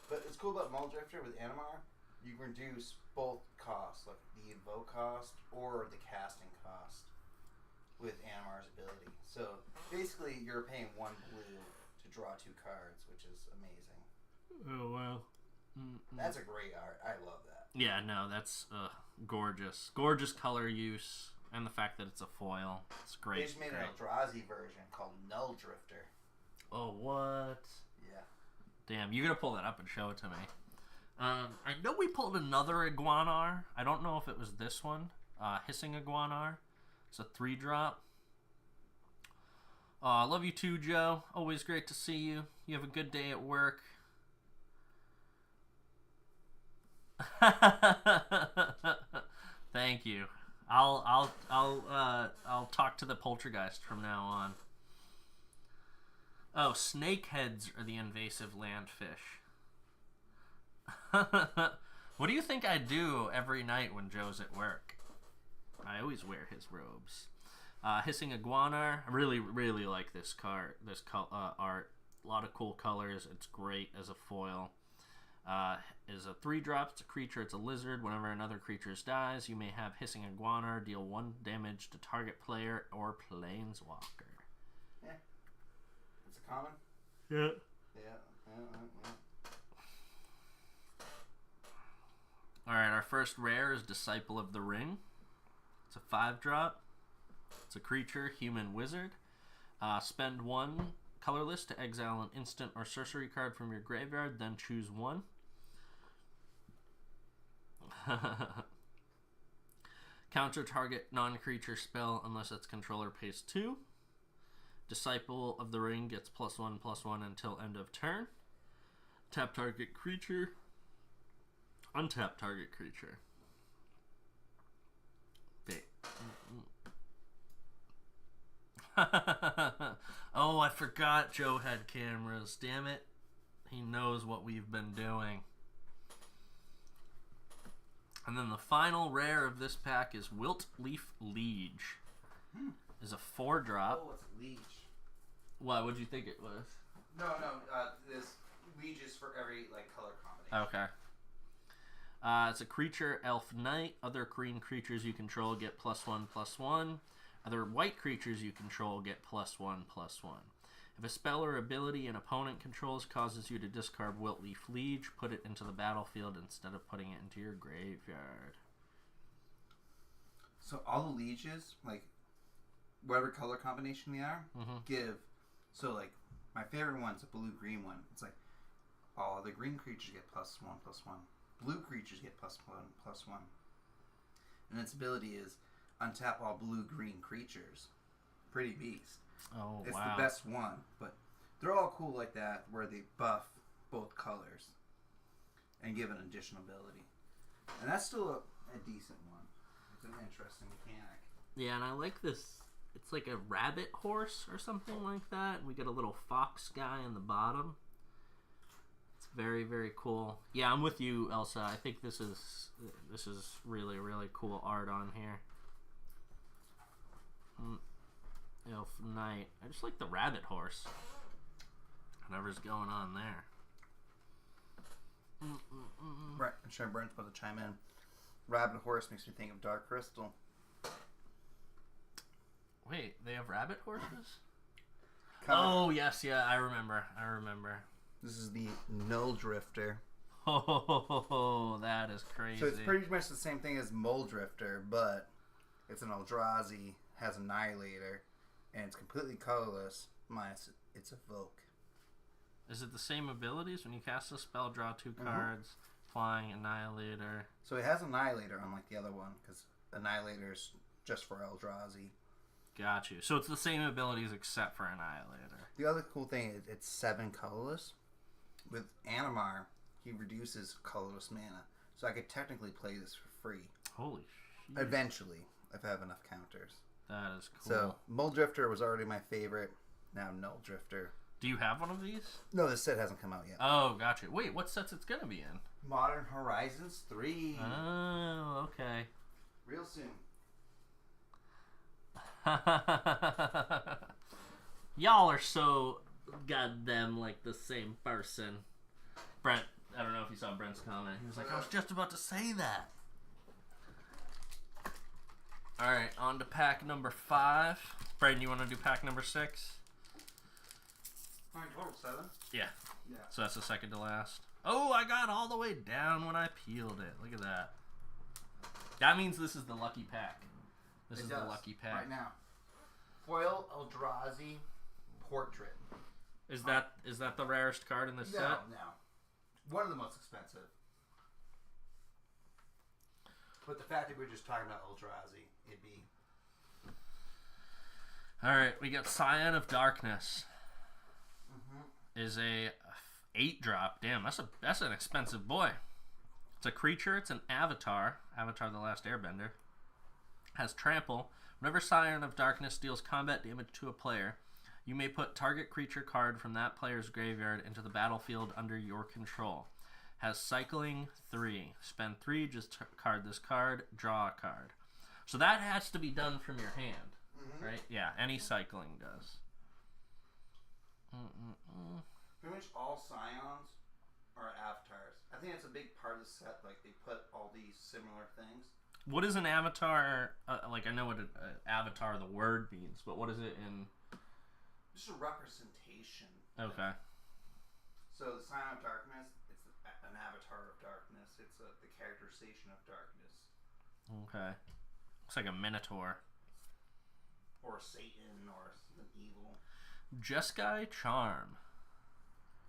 But it's cool about Mold Drifter with Animar. You reduce both costs, like the evoke cost or the casting cost, with Animar's ability. So basically, you're paying 1 blue to draw 2 cards, which is amazing. Oh wow. That's a great art. I love that. Yeah, no, that's gorgeous. Gorgeous color use, and the fact that it's a foil. It's great. They just made an Eldrazi version called Null Drifter. Oh, what? Yeah. Damn, you gotta pull that up and show it to me. I know we pulled another Iguanar. I don't know if it was this one. Hissing Iguanar. It's a 3-drop. I love you too, Joe. Always great to see you. You have a good day at work. Thank you. I'll talk to the poltergeist from now on. Oh, snakeheads are the invasive landfish. What do you think I do every night when Joe's at work? I always wear his robes. Hissing Iguanar. I really, really like this card. This art. A lot of cool colors. It's great as a foil. Is a 3-drop. It's a creature. It's a lizard. Whenever another creature dies, you may have Hissing Iguanar deal 1 damage to target player or planeswalker. Yeah. It's a common. Yeah. Yeah. Alright, our first rare is Disciple of the Ring. It's a 5-drop. It's a creature, human wizard. Spend 1 colorless to exile an instant or sorcery card from your graveyard, then choose 1. Counter target non-creature spell unless its controller pays 2. Disciple of the Ring gets +1/+1 until end of turn. Tap target creature. Untap target creature. Oh, I forgot Joe had cameras. Damn it. He knows what we've been doing. And then the final rare of this pack is Wilt Leaf Liege. Is a 4-drop. Oh, it's a Liege. What would you think it was? No. This Liege is for every color combination. Okay. It's a creature, elf knight. Other green creatures you control get +1/+1. Other white creatures you control get +1/+1. If a spell or ability an opponent controls causes you to discard Wilt Leaf Liege, put it into the battlefield instead of putting it into your graveyard. So all the Lieges, whatever color combination they are, give. So my favorite one's a blue-green one. It's all the green creatures get +1/+1. Blue creatures get +1/+1. And its ability is untap all blue-green creatures. Pretty beast. Oh, it's wow. the best one, but they're all cool like that, where they buff both colors and give an additional ability. And that's still a decent one. It's an interesting mechanic. Yeah, and I like this. It's like a rabbit horse or something like that. We get a little fox guy in the bottom. It's very, very cool. Yeah, I'm with you, Elsa. I think this is really, really cool art on here. Elf Knight. I just like the rabbit horse. Whatever's going on there. Right, I'm sure Brent's supposed to chime in. Rabbit horse makes me think of Dark Crystal. Wait, they have rabbit horses? Oh, yes, yeah, I remember. This is the Null Drifter. Oh, that is crazy. So it's pretty much the same thing as Mole Drifter, but it's an Eldrazi, has Annihilator, and it's completely colorless. Minus it's Evoke. Is it the same abilities? When you cast a spell, draw 2 cards, flying, Annihilator. So it has Annihilator, unlike the other one, because Annihilator's just for Eldrazi. Got you. So it's the same abilities except for Annihilator. The other cool thing is it's 7 colorless. With Animar, he reduces colorless mana. So I could technically play this for free. Holy shit. Eventually, if I have enough counters. That is cool. So, Mole Drifter was already my favorite. Now, Null Drifter. Do you have one of these? No, this set hasn't come out yet. Oh, gotcha. Wait, what sets it's going to be in? Modern Horizons 3. Oh, okay. Real soon. Y'all are so goddamn like the same person. Brent, I don't know if you saw Brent's comment. He was like, I was just about to say that. Alright, on to pack number 5. Brayden, you want to do pack number 6? Alright, total 7. Yeah. Yeah. So that's the second to last. Oh, I got all the way down when I peeled it. Look at that. That means this is the lucky pack. This is the lucky pack. Right now. Foil Eldrazi Portrait. Is that the rarest card in this set? No. One of the most expensive. But the fact that we're just talking about Eldrazi, it'd be... Alright, we got Scion of Darkness. Is a 8-drop. Damn, that's an expensive boy. It's a creature. It's an avatar. Avatar the Last Airbender. Has trample. Whenever Scion of Darkness deals combat damage to a player, you may put target creature card from that player's graveyard into the battlefield under your control. Has cycling 3. Spend 3, just card this card, draw a card. So that has to be done from your hand, right? Yeah, any cycling does. Pretty much all Scions are avatars. I think that's a big part of the set. Like, they put all these similar things. What is an avatar? Like, I know what an avatar, the word means, but what is it in... Just a representation. Okay. So the Scion of Darkness, it's an avatar of darkness. It's the characterization of darkness. Okay. Looks like a minotaur. Or Satan, or something evil. Jeskai Charm.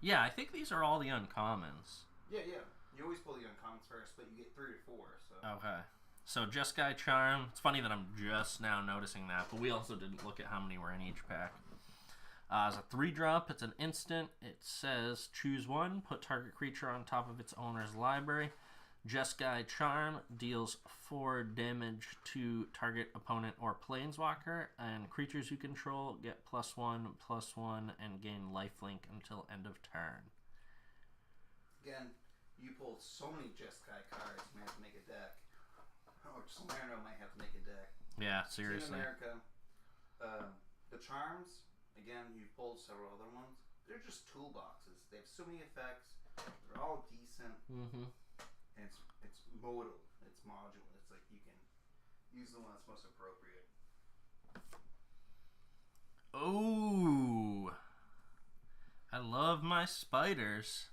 Yeah, I think these are all the uncommons. Yeah. You always pull the uncommons first, but you get 3 or 4, so... Okay. So Jeskai Charm. It's funny that I'm just now noticing that, but we also didn't look at how many were in each pack. It's a 3-drop. It's an instant. It says, choose 1, put target creature on top of its owner's library. Jeskai Charm deals 4 damage to target opponent or planeswalker, and creatures you control get +1/+1 and gain lifelink until end of turn. Again, you pulled so many Jeskai cards, you might have to make a deck. Or Salerno might have to make a deck. Yeah, seriously. Team America, the Charms, again, you've pulled several other ones. They're just toolboxes. They have so many effects. They're all decent. And it's modal. It's modular. It's like you can use the one that's most appropriate. Oh, I love my spiders.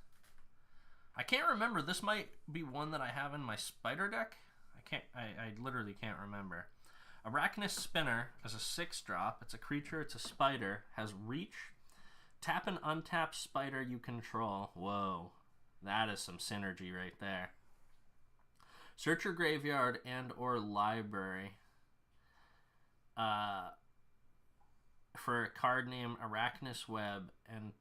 I can't remember. This might be one that I have in my spider deck. I literally can't remember. Arachnus Spinner is a 6-drop. It's a creature. It's a spider. Has reach. Tap and untap spider you control. Whoa, that is some synergy right there. Search your graveyard and or library for a card named Arachnus Web and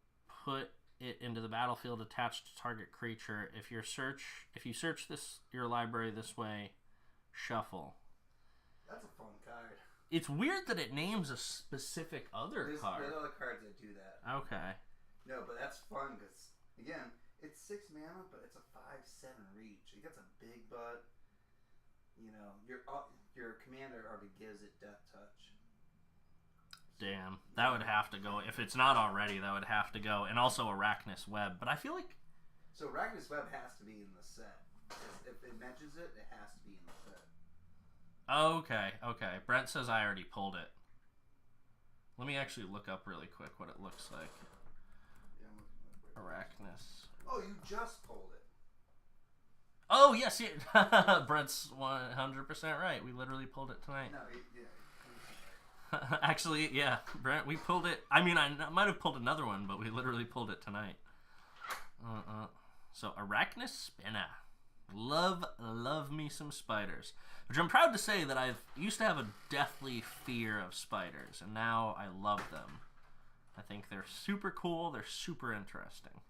put it into the battlefield attached to target creature. If you search your library this way, shuffle. That's a fun card. It's weird that it names a specific other card. There's other cards that do that. Okay. No, but that's fun because, again, it's 6 mana, but it's a 5/7 reach. It gets a big butt. You know, your commander already gives it Death Touch. Damn, that would have to go. If it's not already, that would have to go. And also Arachnus Web. But I feel like... So Arachnus Web has to be in the set. If it mentions it, it has to be in the set. Okay. Brent says I already pulled it. Let me actually look up really quick what it looks like. Yeah, I'm looking at it. Arachnus. Oh, you just pulled it. Oh, yes. Brent's 100% right. We literally pulled it tonight. No, yeah. Actually, yeah, Brent, we pulled it. I mean, I might have pulled another one, but we literally pulled it tonight. So, Arachnus Spinner. Love me some spiders. Which I'm proud to say that I've used to have a deathly fear of spiders, and now I love them. I think they're super cool. They're super interesting.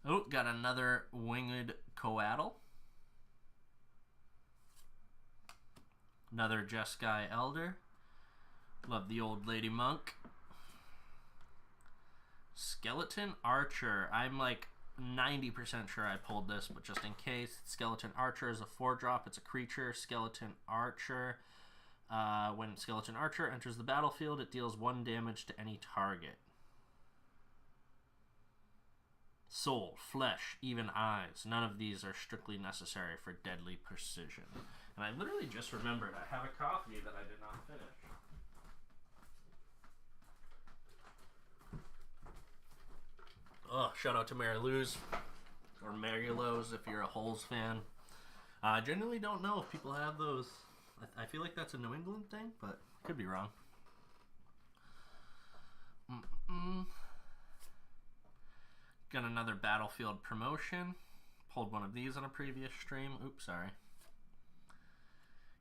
Oh, got another winged coatl. Another Jeskai Elder. Love the old lady monk. Skeleton Archer. I'm like 90% sure I pulled this, but just in case. Skeleton Archer is a 4-drop. It's a creature. Skeleton Archer. When Skeleton Archer enters the battlefield, it deals 1 damage to any target. Soul, flesh, even eyes. None of these are strictly necessary for deadly precision. And I literally just remembered I have a copy that I did not finish. Oh, shout out to Mary Lou's, or Mary Lowe's if you're a Holes fan. I genuinely don't know if people have those. I feel like that's a New England thing, but could be wrong. Got another Battlefield promotion. Pulled one of these on a previous stream. Oops, sorry.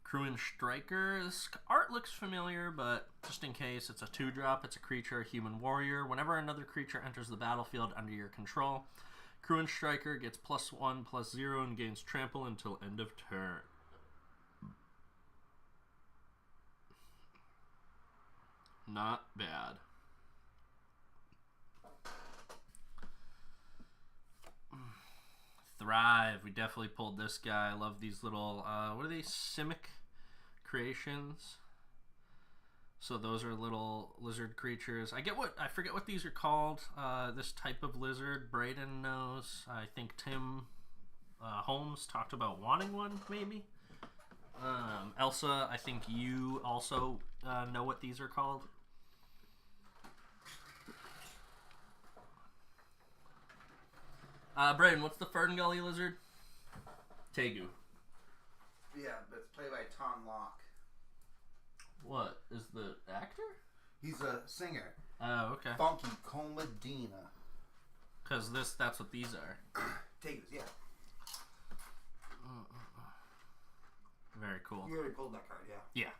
Cruin Striker. This art looks familiar, but just in case, it's a 2-drop. It's a creature, human warrior. Whenever another creature enters the battlefield under your control, Cruin Striker gets +1/+0 and gains trample until end of turn. Not bad. Thrive. We definitely pulled this guy. I love these little, what are these? Simic creations. So those are little lizard creatures. I forget what these are called. This type of lizard, Braden knows. I think Tim Holmes talked about wanting one, maybe. Elsa, I think you also know what these are called. Braden, what's the Ferngully lizard? Tegu. Yeah, but it's played by Tom Locke. What? Is the actor? He's a singer. Oh, okay. Funky Comadina. Because that's what these are. Tegus, yeah. Very cool. You already pulled that card, yeah. Yeah.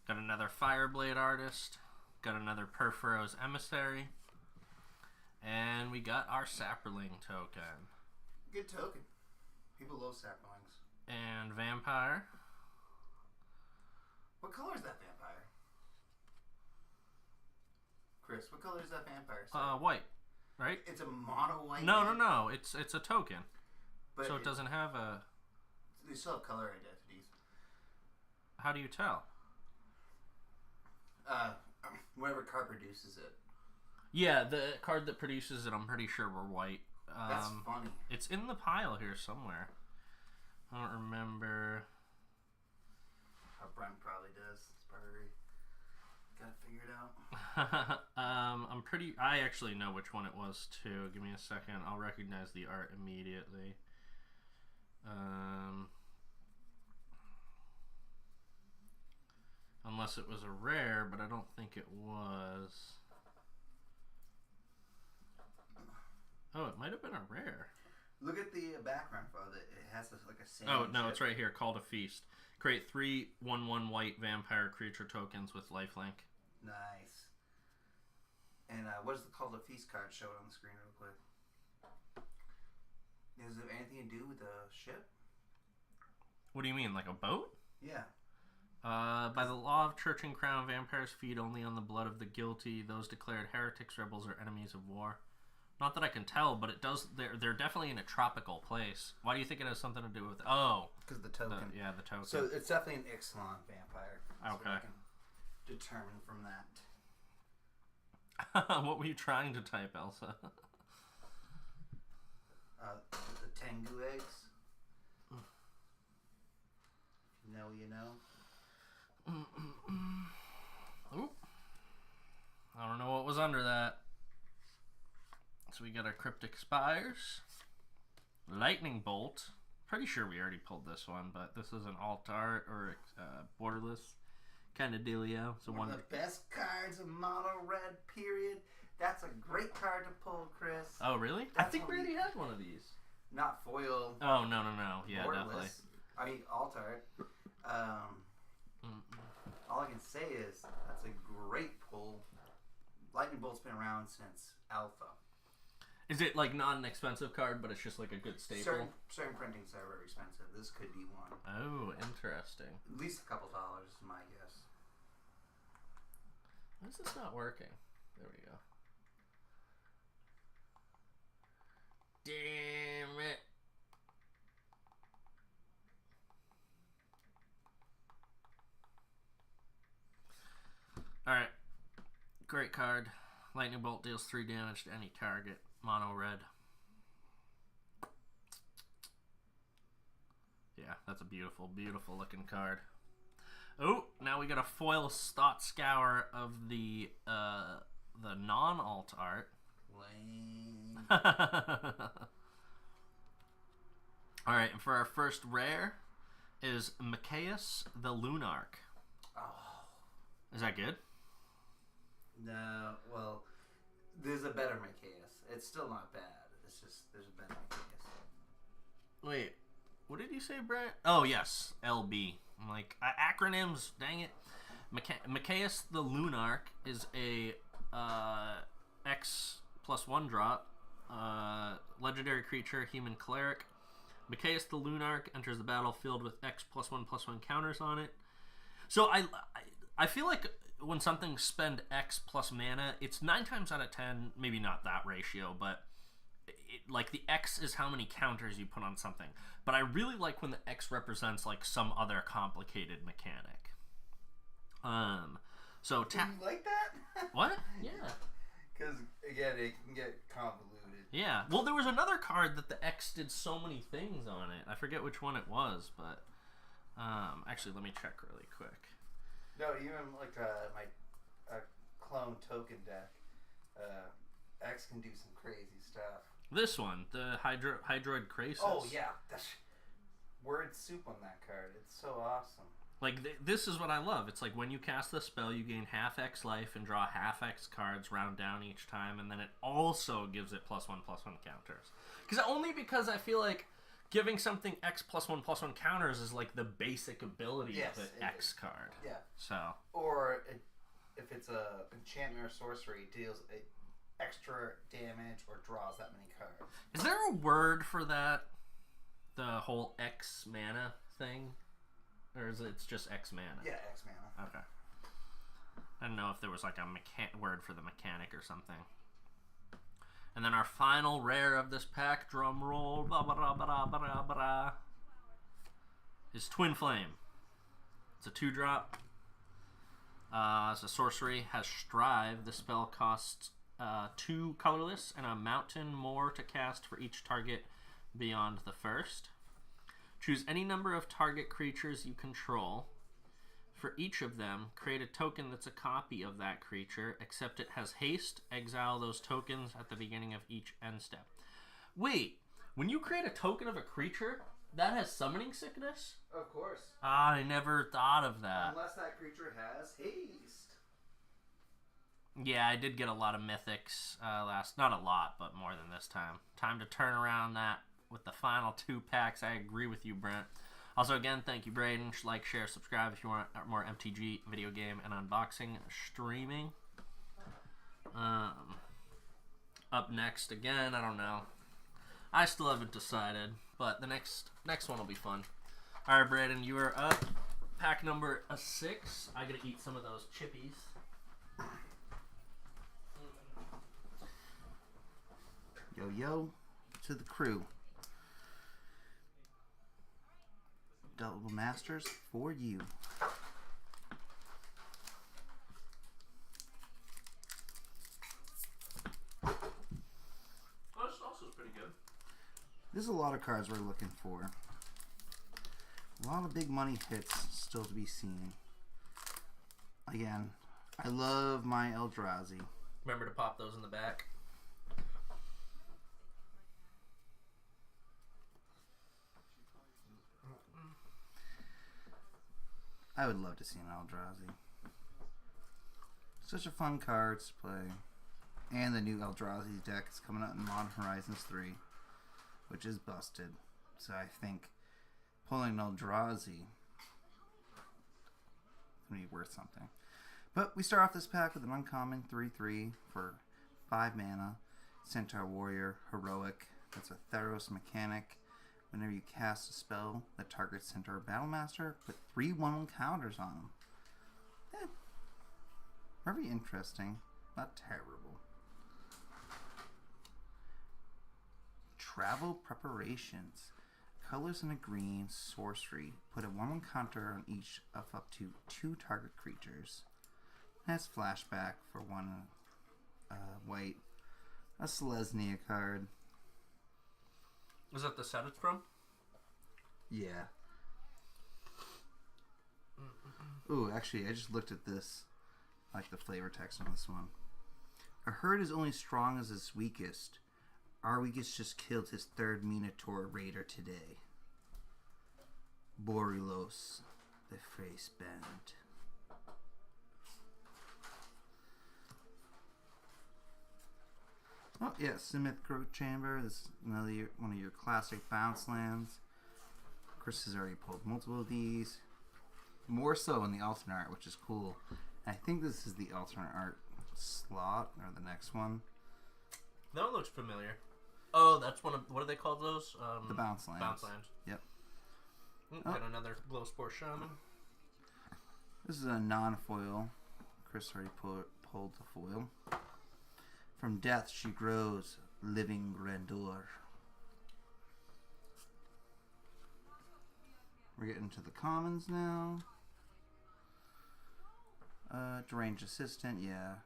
Got another Fireblade artist. Got another Perforos Emissary. And we got our Saproling token. Good token. People love Saprolings. And Vampire. What color is that vampire? Chris, what color is that vampire? White. Right? It's a mono white. No. It's a token. But so it doesn't have a... They still have color identities. How do you tell? Whenever card produces it. Yeah, the card that produces it, I'm pretty sure we're white. That's funny. It's in the pile here somewhere. I don't remember. Brian probably does. It's probably got it figured out. I actually know which one it was too. Give me a second. I'll recognize the art immediately. Unless it was a rare, but I don't think it was. Oh, it might have been a rare. Look at the background photo. It has like a sand. Oh, no, it's right here. Call to Feast. Create 3 1/1 white vampire creature tokens with lifelink. Nice. And what does the Call to Feast card show it on the screen real quick? Does it have anything to do with the ship? What do you mean, like a boat? Yeah. By the law of Church and Crown, vampires feed only on the blood of the guilty, those declared heretics, rebels, or enemies of war. Not that I can tell, but it does. They're definitely in a tropical place. Why do you think it has something to do with? Oh, because the token. The token. So it's definitely an Ixalan vampire. Okay. I can determine from that. What were you trying to type, Elsa? The Tengu eggs. You know, you know. Ooh. I don't know what was under that. So we got our Cryptic Spires. Lightning Bolt. Pretty sure we already pulled this one, but this is an alt art or borderless kind of dealio. So one of the best cards of mono red, period. That's a great card to pull, Chris. Oh, really? I think we already had one of these. Not foil. Oh, no. Yeah, borderless. definitely. I mean, alt art. All I can say is that's a great pull. Lightning Bolt's been around since Alpha. Is it like not an expensive card, but it's just like a good staple? Certain printings are very expensive. This could be one. Oh, interesting. At least a couple dollars, is my guess. Why is this not working? There we go. Damn it. Alright. Great card. Lightning Bolt deals 3 damage to any target. Mono red. Yeah, that's a beautiful, beautiful looking card. Oh, now we got a foil Thought Scour of the non-alt art. Lame. Alright, and for our first rare is Machias the Lunarch. Oh. Is that good? No, well, there's a better Machias. It's still not bad. It's just, there's a better Machias. Wait, what did you say, Brett? Oh, yes, LB. I'm like, acronyms, dang it. Machias the Lunarch is a X+1 drop, legendary creature, human cleric. Machias the Lunarch enters the battlefield with X+1/+1 counters on it. So I feel like when something spend X plus mana, it's 9 times out of 10, maybe not that ratio, but like the X is how many counters you put on something. But I really like when the X represents like some other complicated mechanic. So you like that? What? Yeah. Because again, it can get convoluted. Yeah. Well, there was another card that the X did so many things on it. I forget which one it was, but actually, let me check really quick. No, even like my clone token deck, X can do some crazy stuff. This one, the Hydroid Krasis. Oh yeah, that's word soup on that card. It's so awesome. Like this is what I love. It's like when you cast the spell, you gain half X life and draw half X cards, round down each time, and then it also gives it +1/+1 counters. Because I feel like giving something X+1/+1 counters is like the basic ability of an X card. Yeah. So. Or if it's a enchantment or sorcery, it deals extra damage or draws that many cards. Is there a word for that? The whole X mana thing, or is it just X mana? Yeah, X mana. Okay. I don't know if there was like a word for the mechanic or something. And then our final rare of this pack, drum roll, is Twin Flame. It's a 2-drop. It's a sorcery, has Strive. The spell costs 2 colorless and a mountain more to cast for each target beyond the first. Choose any number of target creatures you control. For each of them, create a token that's a copy of that creature, except it has haste. Exile those tokens at the beginning of each end step. Wait, when you create a token of a creature, that has summoning sickness? Of course. I never thought of that. Unless that creature has haste. Yeah, I did get a lot of mythics last. Not a lot, but more than this time. Time to turn around that with the final 2 packs. I agree with you, Brent. Also, again, thank you, Braden. Like, share, subscribe if you want more MTG video game and unboxing streaming. Up next, again, I don't know. I still haven't decided, but the next one will be fun. All right, Braden, you are up. Pack number 6. I gotta eat some of those chippies. Yo to the crew. Double masters for you. Oh, this also is pretty good. There's a lot of cards we're looking for. A lot of big money hits still to be seen. Again, I love my Eldrazi. Remember to pop those in the back. I would love to see an Eldrazi. Such a fun card to play. And the new Eldrazi deck is coming out in Modern Horizons 3, which is busted. So I think pulling an Eldrazi is going to be worth something. But we start off this pack with an uncommon 3/3 for 5 mana. Centaur Warrior, Heroic. That's a Theros mechanic. Whenever you cast a spell that targets Centaur Battlemaster, put 3/1 counters on them. Very interesting. Not terrible. Travel Preparations. Colors in a green, sorcery. Put a 1/1 counter on each of up to 2 target creatures. That's flashback for 1 white. A Selesnya card. Is that the set it's from? Yeah. Ooh, actually, I just looked at this. I like the flavor text on this one. A herd is only strong as its weakest. Our weakest just killed his 3rd Minotaur Raider today. Borealos, the face band. Oh yeah, Smith Growth Chamber. This is another one of your classic bounce lands. Chris has already pulled multiple of these. More so in the alternate art, which is cool. I think this is the alternate art slot or the next one. That one looks familiar. Oh, that's one of, what do they call those? The bounce lands. Bounce lands. Yep. Got another Glow Spore Shaman. This is a non-foil. Chris already pulled the foil. From death she grows, living grandeur. We're getting to the commons now. Deranged Assistant, yeah.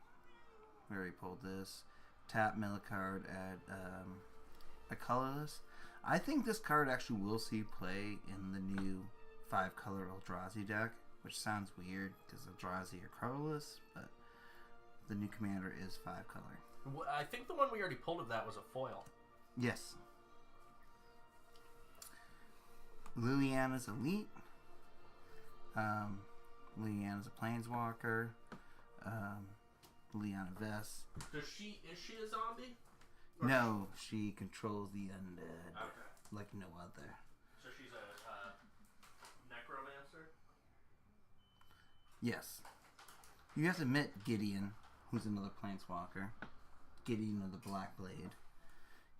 We already pulled this. Tap, mill a card, add a colorless. I think this card actually will see play in the new 5-color Eldrazi deck, which sounds weird because Eldrazi are colorless, but the new commander is 5-color. I think the one we already pulled of that was a foil. Yes. Liliana's Elite. Liliana's a Planeswalker. Liliana Vess. Is she a zombie? No, she controls the undead. Okay. Like no other. So she's a necromancer? Yes. You have to admit Gideon, who's another Planeswalker. Gideon of the Black Blade.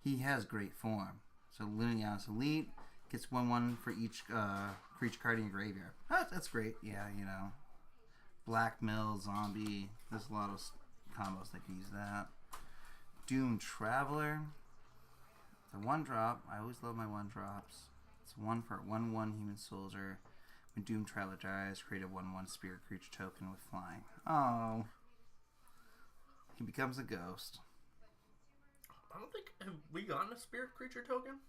He has great form. So Liliana's Elite gets 1/1 for each creature card in your graveyard. That's great. Yeah, you know. Black Mill, Zombie. There's a lot of combos that can use that. Doom Traveler. The 1-drop. I always love my 1-drops. It's 1 for 1/1 human soldier. When Doom Traveler dies, create a 1/1 spirit creature token with flying. Oh. He becomes a ghost. I don't think, have we gotten a spirit creature token?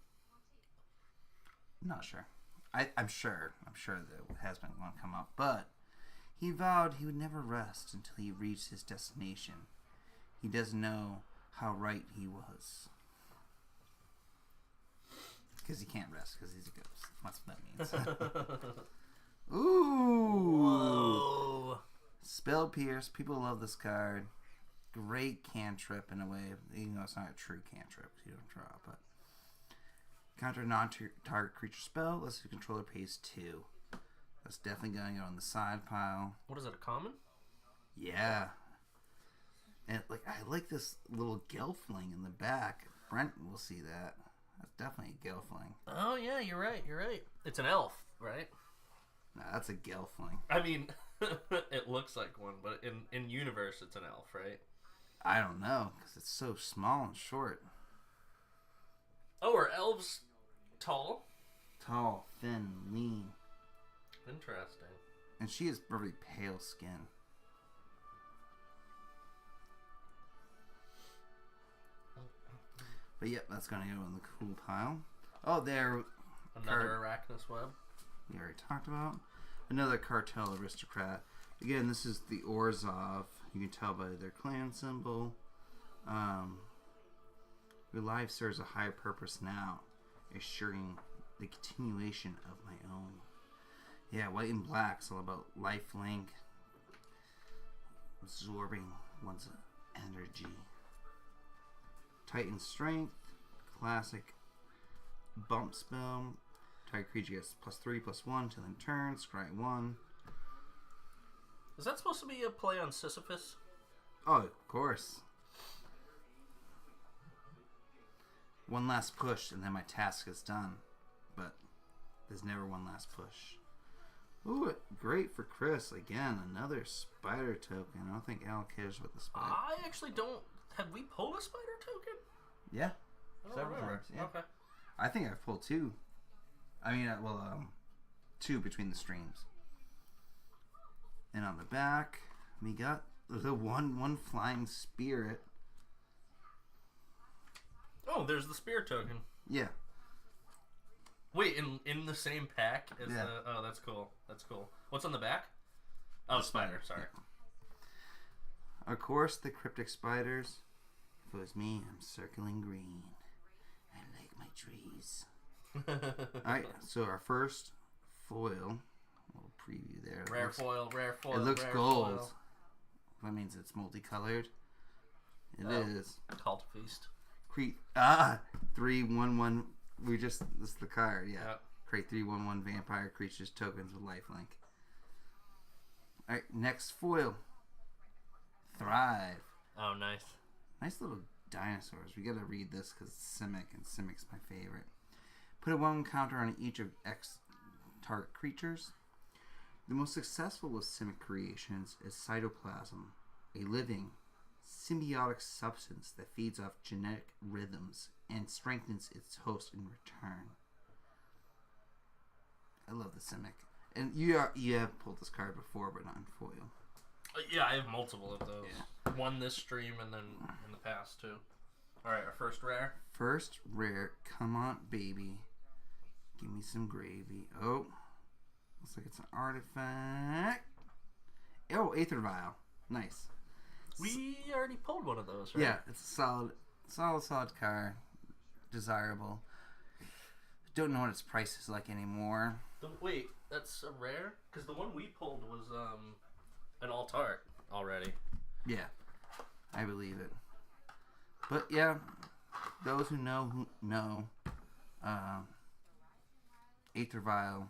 I'm not sure. I'm sure there has been one come up, but he vowed he would never rest until he reached his destination. He doesn't know how right he was. Because he can't rest because he's a ghost. That's what that means. Ooh! Whoa! Spell Pierce. People love this card. Great cantrip in a way. Even though it's not a true cantrip. You don't draw, but counter non-target creature spell. Lets the controller pays 2. That's definitely going on the side pile. What is it, a common? Yeah. And I like this little Gelfling in the back. Brent will see that. That's definitely a Gelfling. Oh yeah, you're right. It's an elf, right? Nah, that's a Gelfling. I mean, it looks like one, but in universe, it's an elf, right? I don't know, because it's so small and short. Oh, are elves tall? Tall, thin, lean. Interesting. And she has very pale skin. But yep, that's going to go in the cool pile. Oh, there. Another Arachnus web. We already talked about. Another cartel aristocrat. Again, this is the Orzhov. You can tell by their clan symbol. Your life serves a higher purpose now, assuring the continuation of my own. Yeah, white and black. It's all about life link. Absorbing one's energy. Titan strength. Classic bump spell. Target creature gets +3/+1 till end turn. Scry 1. Is that supposed to be a play on Sisyphus? Oh, of course. One last push and then my task is done. But there's never one last push. Ooh, great for Chris. Again, another spider token. I don't think Al cares about the spider. I actually don't. Have we pulled a spider token? Yeah. I don't Several remember. times, yeah. Okay. I think I've pulled 2. I mean, 2 between the streams. And on the back, we got the one flying spirit. Oh, there's the spear token. Yeah. Wait, in the same pack as Yeah. the... Oh, that's cool. That's cool. What's on the back? Oh, spider. Sorry. Yeah. Of course, the cryptic spiders. If it was me, I'm circling green. I like my trees. Alright, so our first foil. A little preview there. Rare foil. It looks rare gold. Foil. That means it's multicolored. It is. Call to feast. 3/1/1. This is the card, yeah. Yep. Create 3/1/1 vampire creatures tokens with lifelink. Alright, next foil. Thrive. Oh, nice. Nice little dinosaurs. We gotta read this because it's Simic, and Simic's my favorite. Put a 1 counter on each of X target creatures. The most successful of Simic creations is cytoplasm, a living, symbiotic substance that feeds off genetic rhythms and strengthens its host in return. I love the Simic. And you have pulled this card before, but not in foil. Yeah, I have multiple of those. Yeah. One this stream and then in the past too. Alright, our first rare. First rare, come on, baby. Give me some gravy. Oh, looks like it's an artifact. Oh, Aether Vial. Nice. We already pulled one of those, right? Yeah, it's a solid card. Desirable. Don't know what its price is like anymore. Wait, that's a rare? Because the one we pulled was an alt-art already. Yeah, I believe it. But yeah, those who know, Aether Vial.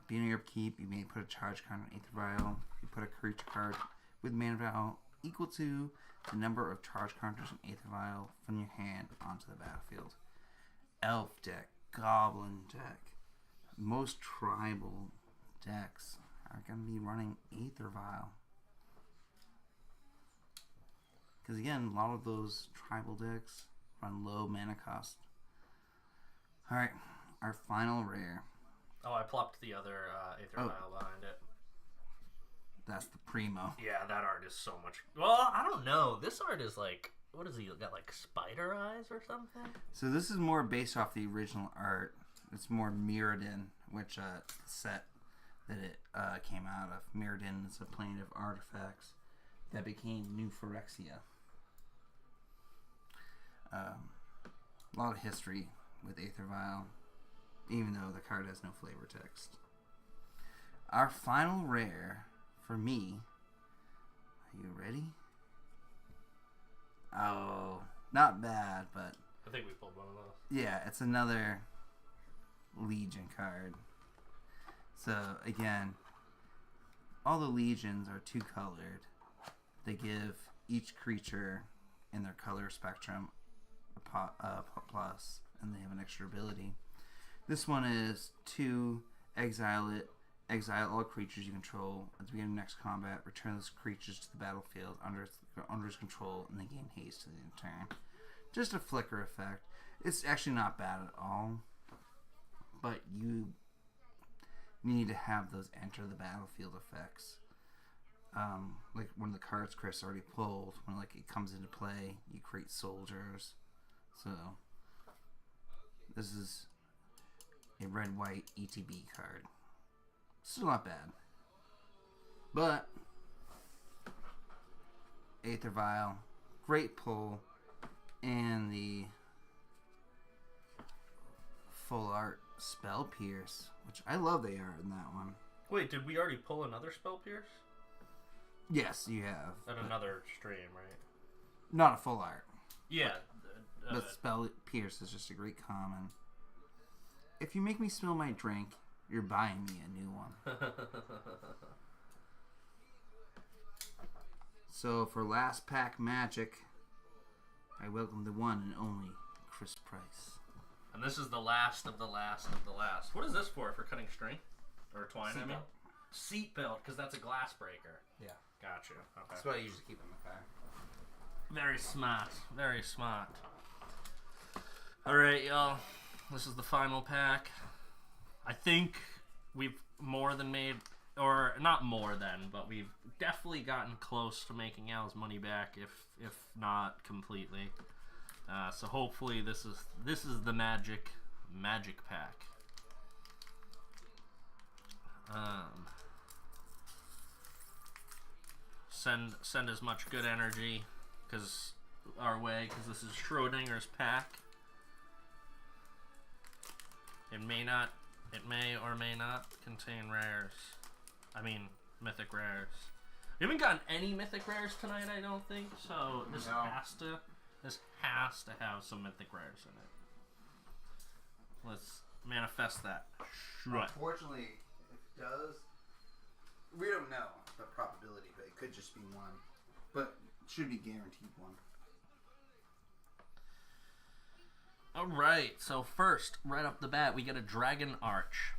Being in your upkeep, you may put a charge card on Aether Vial. You put a creature card with mana value equal to the number of charge counters in Aether Vial from your hand onto the battlefield. Elf deck, Goblin deck, most tribal decks are going to be running Aether Vial. Because again, a lot of those tribal decks run low mana cost. Alright, our final rare. Oh, I plopped the other Aether Vial behind it. That's the primo. Yeah, that art is so much... Well, I don't know. This art is like... What is he got, like spider eyes or something? So this is more based off the original art. It's more Mirrodin, which set that it came out of. Mirrodin is a plane of artifacts that became New Phyrexia. A lot of history with Aether Vial, even though the card has no flavor text. Our final rare for me. Are you ready? Oh, not bad, but I think we pulled one of those. yeah, it's another Legion card. So again, all the Legions are 2-colored. They give each creature in their color spectrum a plus, and they have an extra ability. This one is 2, exile it, Exile all creatures you control at the beginning of next combat. Return those creatures to the battlefield under his control, and they gain haste to the end of turn. Just a flicker effect. It's actually not bad at all, but you need to have those enter the battlefield effects. Like when the cards Chris already pulled, when like it comes into play, you create soldiers. So this is a red-white ETB card. Still not bad. But Aether Vial, great pull, and the full art Spell Pierce, which I love the art in that one. Wait, did we already pull another Spell Pierce? Yes, you have. At another stream, right? Not a full art. Yeah. But Spell Pierce is just a great common. If you make me spill my drink, you're buying me a new one. So for last pack magic, I welcome the one and only Chris Price. And this is the last of the last of the last. What is this for cutting string? Or twine, I mean? Seat belt, because that's a glass breaker. Yeah. Gotcha. Okay. That's what I usually keep in the car. Very smart. Very smart. Alright, y'all. This is the final pack. I think we've more than made, or not more than, but we've definitely gotten close to making Al's money back, if not completely. So hopefully this is the magic pack. Send as much good energy our way, because this is Schrodinger's pack. It may or may not contain rares. I mean, mythic rares. We haven't gotten any mythic rares tonight, I don't think. So this has to have some mythic rares in it. Let's manifest that. Unfortunately, if it does, we don't know the probability, but it could just be one. But it should be guaranteed one. Alright, so first, right off the bat, we get a Dragon Arch.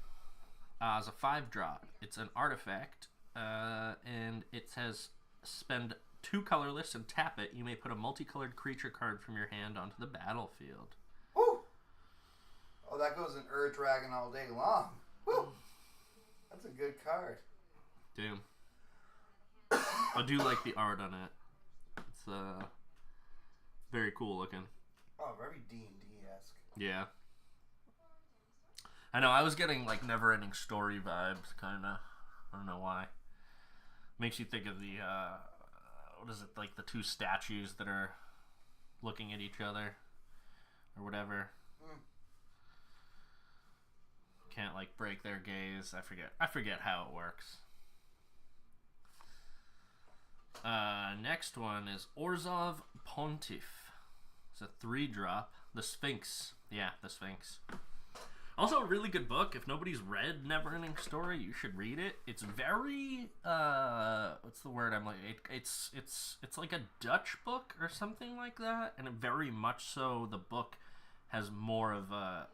It's a 5-drop. It's an artifact, and it says spend 2 colorless and tap it. You may put a multicolored creature card from your hand onto the battlefield. Woo! Oh, that goes in Dragon all day long. Woo! That's a good card. Damn. I do like the art on it. It's very cool looking. Oh, very D&D-esque. Yeah. I know, I was getting like never-ending story vibes, kind of. I don't know why. Makes you think of the, what is it, like the 2 statues that are looking at each other, or whatever. Can't like break their gaze. I forget how it works. Next one is Orzhov Pontiff. It's a 3-drop. The Sphinx. Yeah, the Sphinx. Also a really good book. If nobody's read Neverending Story, you should read it. It's very what's the word I'm like? It's like a Dutch book or something like that, and it very much so the book has more of a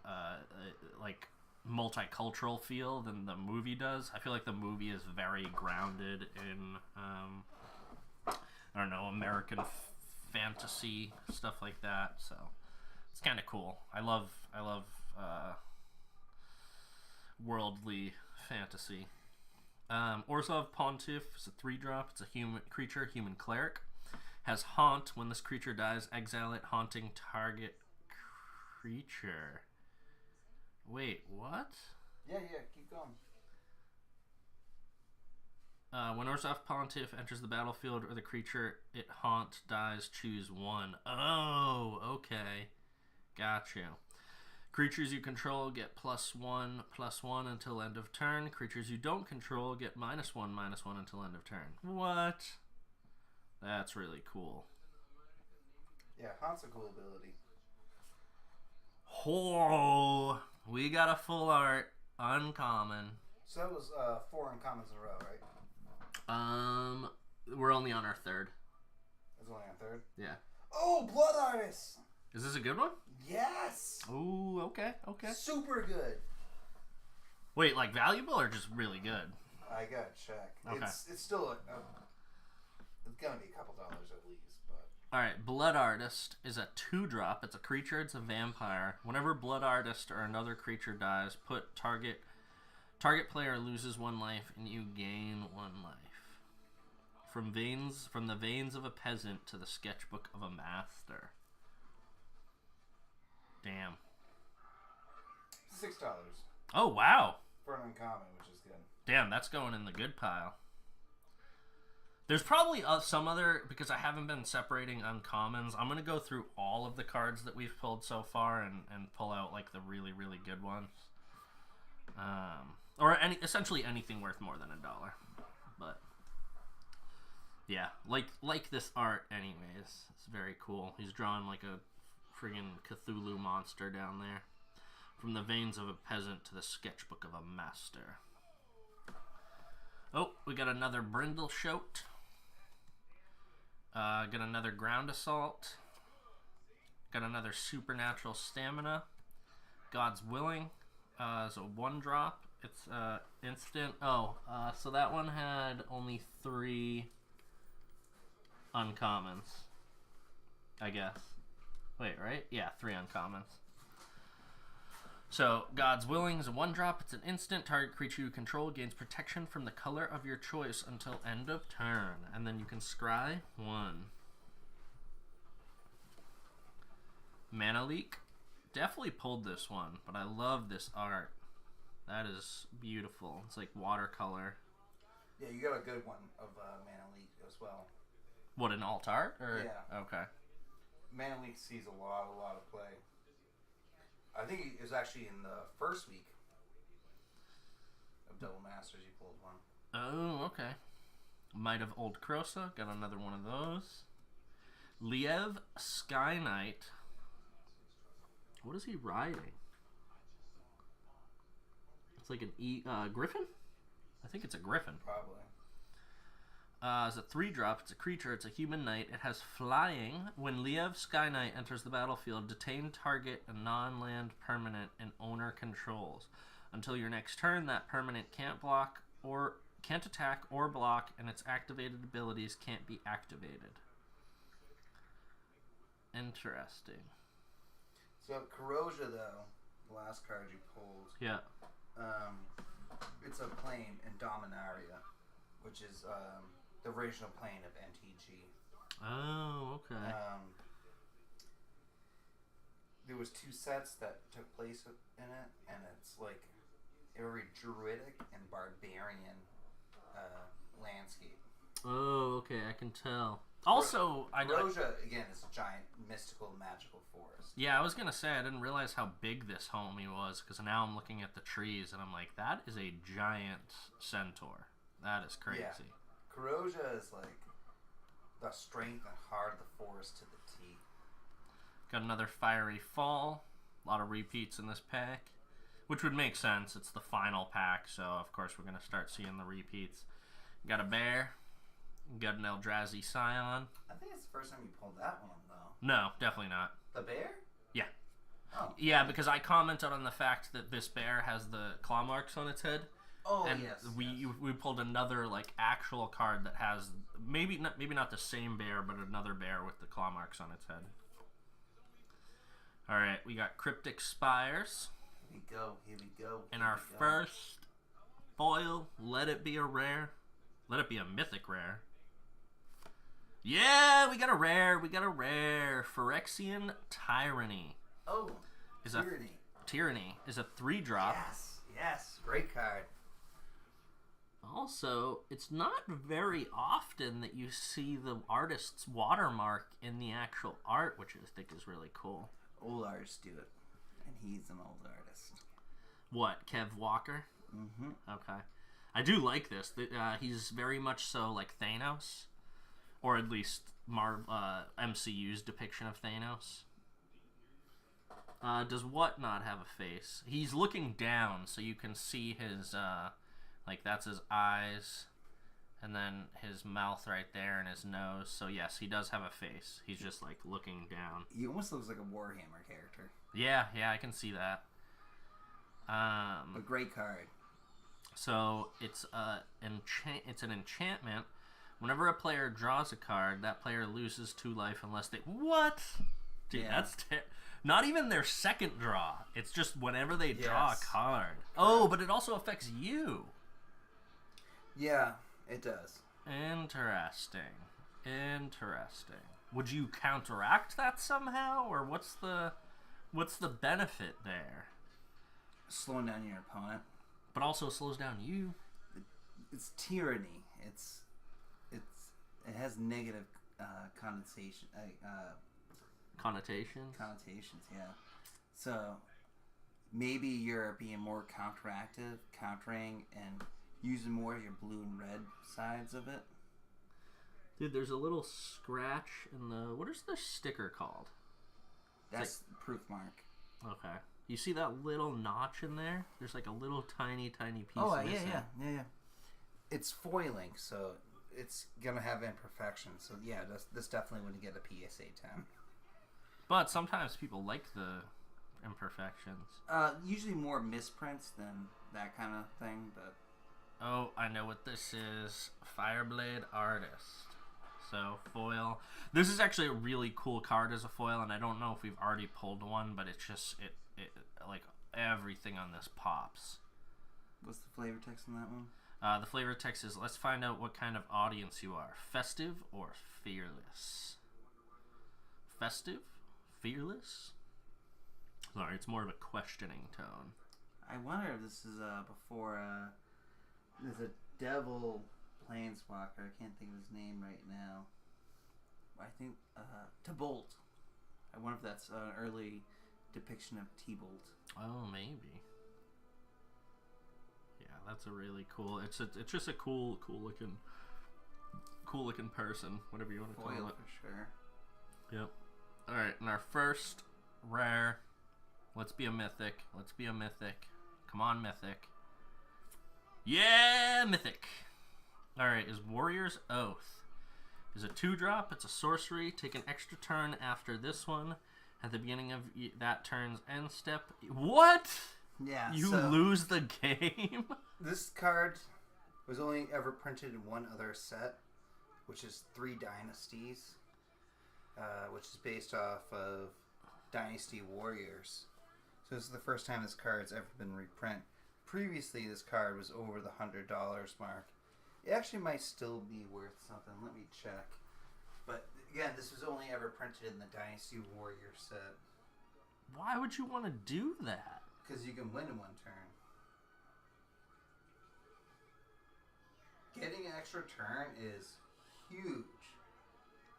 like multicultural feel than the movie does. I feel like the movie is very grounded in I don't know, American fantasy stuff like that. So it's kind of cool. I love worldly fantasy. Orzhov Pontiff is a 3-drop. It's a human creature, human cleric. Has haunt. When this creature dies, exile it, haunting target creature. Wait, what? Yeah, keep going. When Orzhov Pontiff enters the battlefield or the creature it haunt dies, choose 1. Oh, okay. Gotcha. Creatures you control get +1/+1 until end of turn. Creatures you don't control get -1/-1 until end of turn. What? That's really cool. Yeah, haunt's a cool ability. Oh, we got a full art uncommon. So that was 4 uncommons in a row, right? We're only on our 3rd. It's only on 3rd? Yeah. Oh, Blood Artist! Is this a good one? Yes! Ooh, okay. Super good. Wait, like valuable or just really good? I gotta check. Okay. It's still it's gonna be a couple dollars at least, but Alright, Blood Artist is a 2-drop. It's a creature, it's a vampire. Whenever Blood Artist or another creature dies, put target player loses 1 life and you gain 1 life. From the veins of a peasant to the sketchbook of a master. Damn. $6 Oh, wow. for an uncommon, which is good. Damn, that's going in the good pile. There's probably some other, because I haven't been separating uncommons. I'm going to go through all of the cards that we've pulled so far and pull out like the really, really good ones. Or essentially anything worth more than $1. But yeah, like this art anyways. It's very cool. He's drawing like a friggin' Cthulhu monster down there. From the veins of a peasant to the sketchbook of a master. Oh, we got another Brindle Shoat. Got another Ground Assault. Got another Supernatural Stamina. God's Willing. Is a 1-drop. It's instant. So that one had only 3 uncommons, I guess. Wait, right? Yeah, 3 uncommons. So, God's Willing is a 1-drop. It's an instant. Target creature you control gains protection from the color of your choice until end of turn. And then you can scry 1. Mana Leak. Definitely pulled this one, but I love this art. That is beautiful. It's like watercolor. Yeah, you got a good one of Mana Leak as well. What, an alt art? Or? Yeah. Okay. Mana Leak sees a lot of play. I think it was actually in the first week of Double Masters you pulled one. Oh, okay. Might of Old Krosa. Got another one of those. Liev Sky Knight. What is he riding? It's like an griffin? I think it's a griffin. Probably. It's a 3-drop. It's a creature. It's a human knight. It has flying. When Liev Sky Knight enters the battlefield, detain target a non-land permanent and owner controls. Until your next turn, that permanent can't attack or block, and its activated abilities can't be activated. Interesting. So Corrosia, though, the last card you pulled. Yeah. It's a plane in Dominaria, which is the original plane of NTG. Oh, okay. There was 2 sets that took place in it, and it's like a very druidic and barbarian landscape. Oh, okay, I can tell. Also, Corrosia, again, is a giant mystical magical forest. Yeah, I was gonna say I didn't realize how big this homie was, because now I'm looking at the trees and I'm like, that is a giant centaur. That is crazy. Yeah. Corrosia is like the strength and heart of the forest to the T. Got another Fiery Fall. A lot of repeats in this pack, which would make sense. It's the final pack, so of course we're gonna start seeing the repeats. Got a bear. Got an Eldrazi Scion. I think it's the first time you pulled that one, though. No, definitely not. The bear? Yeah. Oh. Yeah, because I commented on the fact that this bear has the claw marks on its head. Oh, and yes. we pulled another like actual card that has maybe not the same bear, but another bear with the claw marks on its head. All right, we got Cryptic Spires. Here we go. Here we go. And our first foil, let it be a rare. Let it be a mythic rare. Yeah, we got a rare. We got a rare. Phyrexian Tyranny. Oh, Tyranny. Tyranny is a 3-drop. Yes. Great card. Also, it's not very often that you see the artist's watermark in the actual art, which I think is really cool. Old artists do it. And he's an old artist. What, Kev Walker? Mm-hmm. Okay. I do like this. He's very much so like Thanos. Or at least MCU's depiction of Thanos. Does what not have a face? He's looking down, so you can see his, like that's his eyes, and then his mouth right there, and his nose. So yes, he does have a face. He's just like looking down. He almost looks like a Warhammer character. Yeah, I can see that. A great card. So it's it's an enchantment. Whenever a player draws a card, that player loses 2 life unless they... What? Dude, Yeah. that's... Not even their second draw. It's just whenever they draw a Yes. card. Oh, but it also affects you. Yeah, it does. Interesting. Would you counteract that somehow? Or what's the benefit there? Slowing down your opponent. But also slows down you. It's tyranny. It has negative connotations, yeah. So maybe you're being more countering, and using more of your blue and red sides of it. Dude, there's a little scratch in the... What is the sticker called? That's the proof mark. Okay. You see that little notch in there? There's like a little tiny piece missing. Yeah. It's foiling, so it's gonna have imperfections. So yeah, this definitely wouldn't get a PSA 10. But sometimes people like the imperfections. Usually more misprints than that kind of thing, but... Oh, I know what this is. Fireblade Artist. So, foil. This is actually a really cool card as a foil, and I don't know if we've already pulled one, but it's just, it like, everything on this pops. What's the flavor text on that one? The flavor text is, let's find out what kind of audience you are. Festive or fearless? Festive? Fearless? Sorry, it's more of a questioning tone. I wonder if this is before there's a devil planeswalker. I can't think of his name right now. I think T-Bolt. I wonder if that's an early depiction of T-Bolt. Oh, maybe. Yeah, that's a really cool. It's just a cool looking person, whatever you want to call Foil it. for sure. Yep. All right, and our first rare. Let's be a mythic. Come on, mythic. Yeah, mythic. All right, is Warrior's Oath. Is a 2-drop. It's a sorcery. Take an extra turn after this one. At the beginning of that turn's end step. What? Yeah. You so lose the game? this card was only ever printed in one other set, which is 3 Dynasties, which is based off of Dynasty Warriors. So this is the first time this card's ever been reprint. Previously, this card was over the $100 mark. It actually might still be worth something. Let me check. But again, this was only ever printed in the Dynasty Warrior set. Why would you want to do that? Because you can win in 1 turn. Getting an extra turn is huge.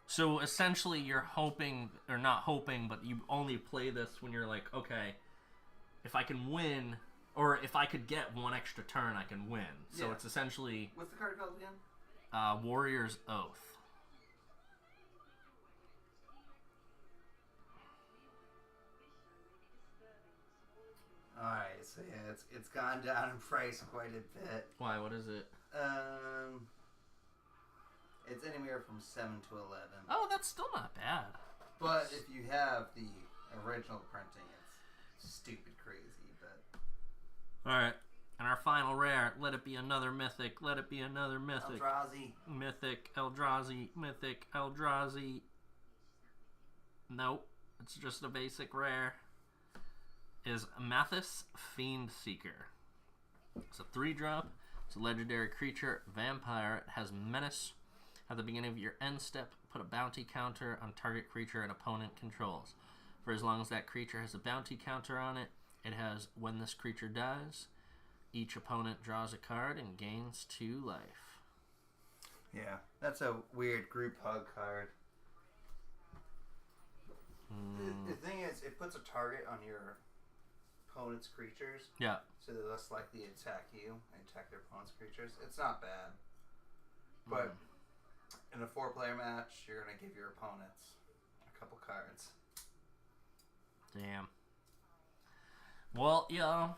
So essentially you're hoping, or not hoping, but you only play this when you're like, okay, if I can win, or if I could get 1 extra turn, I can win. So Yeah. it's essentially... What's the card called again? Warrior's Oath. Alright, so yeah, it's gone down in price quite a bit. Why? What is it? It's anywhere from 7 to 11. Oh, that's still not bad. But if you have the original printing, it's stupid crazy. But Alright. And our final rare, let it be another mythic. Let it be another mythic. Eldrazi. Mythic Eldrazi. Mythic Eldrazi. Nope. It's just a basic rare. Is Mathis Fiend Seeker. It's a 3-drop. It's a legendary creature. Vampire. It has menace. At the beginning of your end step, put a bounty counter on target creature an opponent controls. For as long as that creature has a bounty counter on it, it has when this creature dies, each opponent draws a card and gains 2 life. Yeah, that's a weird group hug card. The thing is, it puts a target on your opponent's creatures. Yeah. So they're less likely to attack you and attack their opponent's creatures. It's not bad. But in a 4-player match, you're going to give your opponents a couple cards. Damn. Well, yeah.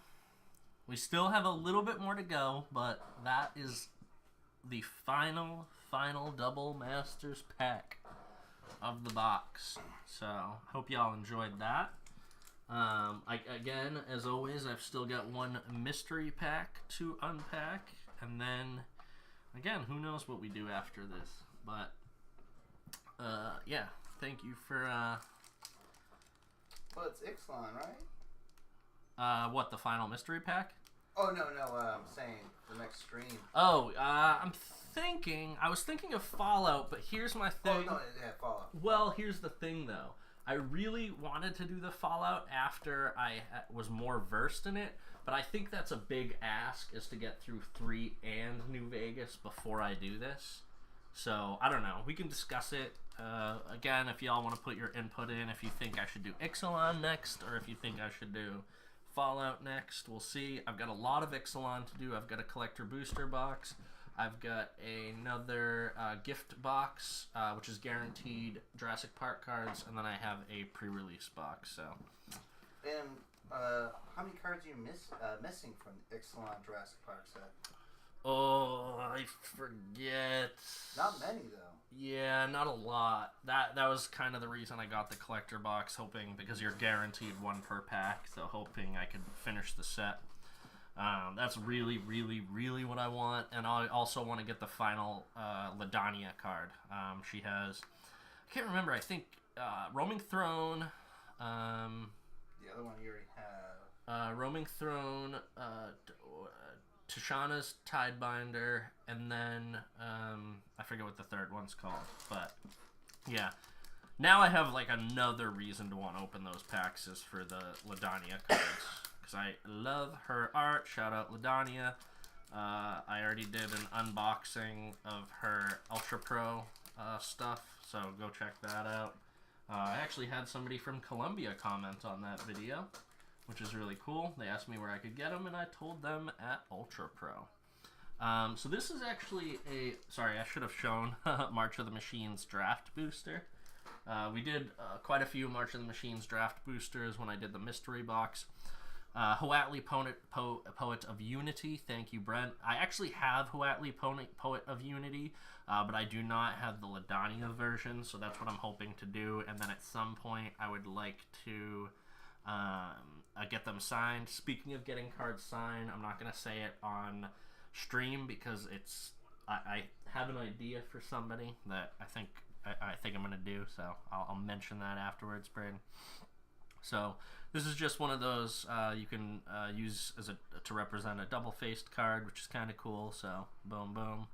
We still have a little bit more to go, but that is the final Double Masters pack of the box. So, hope y'all enjoyed that. Again, as always, I've still got one mystery pack to unpack, and then again, who knows what we do after this? But yeah, thank you for. Well, it's Ixalan, right? What, the final mystery pack? Oh no, I'm saying the next stream. Oh, I was thinking of Fallout, but here's my thing. Oh no, yeah, Fallout. Well, here's the thing though. I really wanted to do the Fallout after I was more versed in it, but I think that's a big ask, is to get through 3 and New Vegas before I do this. So, I don't know. We can discuss it. Again, if y'all want to put your input in, if you think I should do Ixalan next, or if you think I should do Fallout next, we'll see. I've got a lot of Ixalan to do. I've got a collector booster box. I've got another gift box, which is guaranteed Jurassic Park cards, and then I have a pre-release box. So, and how many cards are you missing from the Ixalan Jurassic Park set? oh, I forget. Not many though. Yeah, not a lot. That was kind of the reason I got the collector box, hoping, because you're guaranteed 1 per pack, so hoping I could finish the set. That's really, really, really what I want, and I also want to get the final Ladania card. She has, I can't remember, I think Roaming Throne, The other one you already have. Roaming Throne, Tishana's Tidebinder, and then I forget what the third one's called, but yeah. Now I have like another reason to want to open those packs is for the Ladania cards. Because I love her art. Shout out Ladania. I already did an unboxing of her Ultra Pro stuff, so go check that out. I actually had somebody from Colombia comment on that video, which is really cool. They asked me where I could get them, and I told them at Ultra Pro. So this is actually sorry, I should have shown March of the Machines draft booster. We did quite a few March of the Machines draft boosters when I did the mystery box. Huatli Poet of Unity. Thank you, Brent. I actually have Huatli Poet of Unity, but I do not have the Ladania version, so that's what I'm hoping to do. And then at some point, I would like to get them signed. Speaking of getting cards signed, I'm not going to say it on stream because I have an idea for somebody that I think I'm going to do, so I'll mention that afterwards, Braden. So this is just one of those you can use to represent a double-faced card, which is kind of cool. So boom, boom.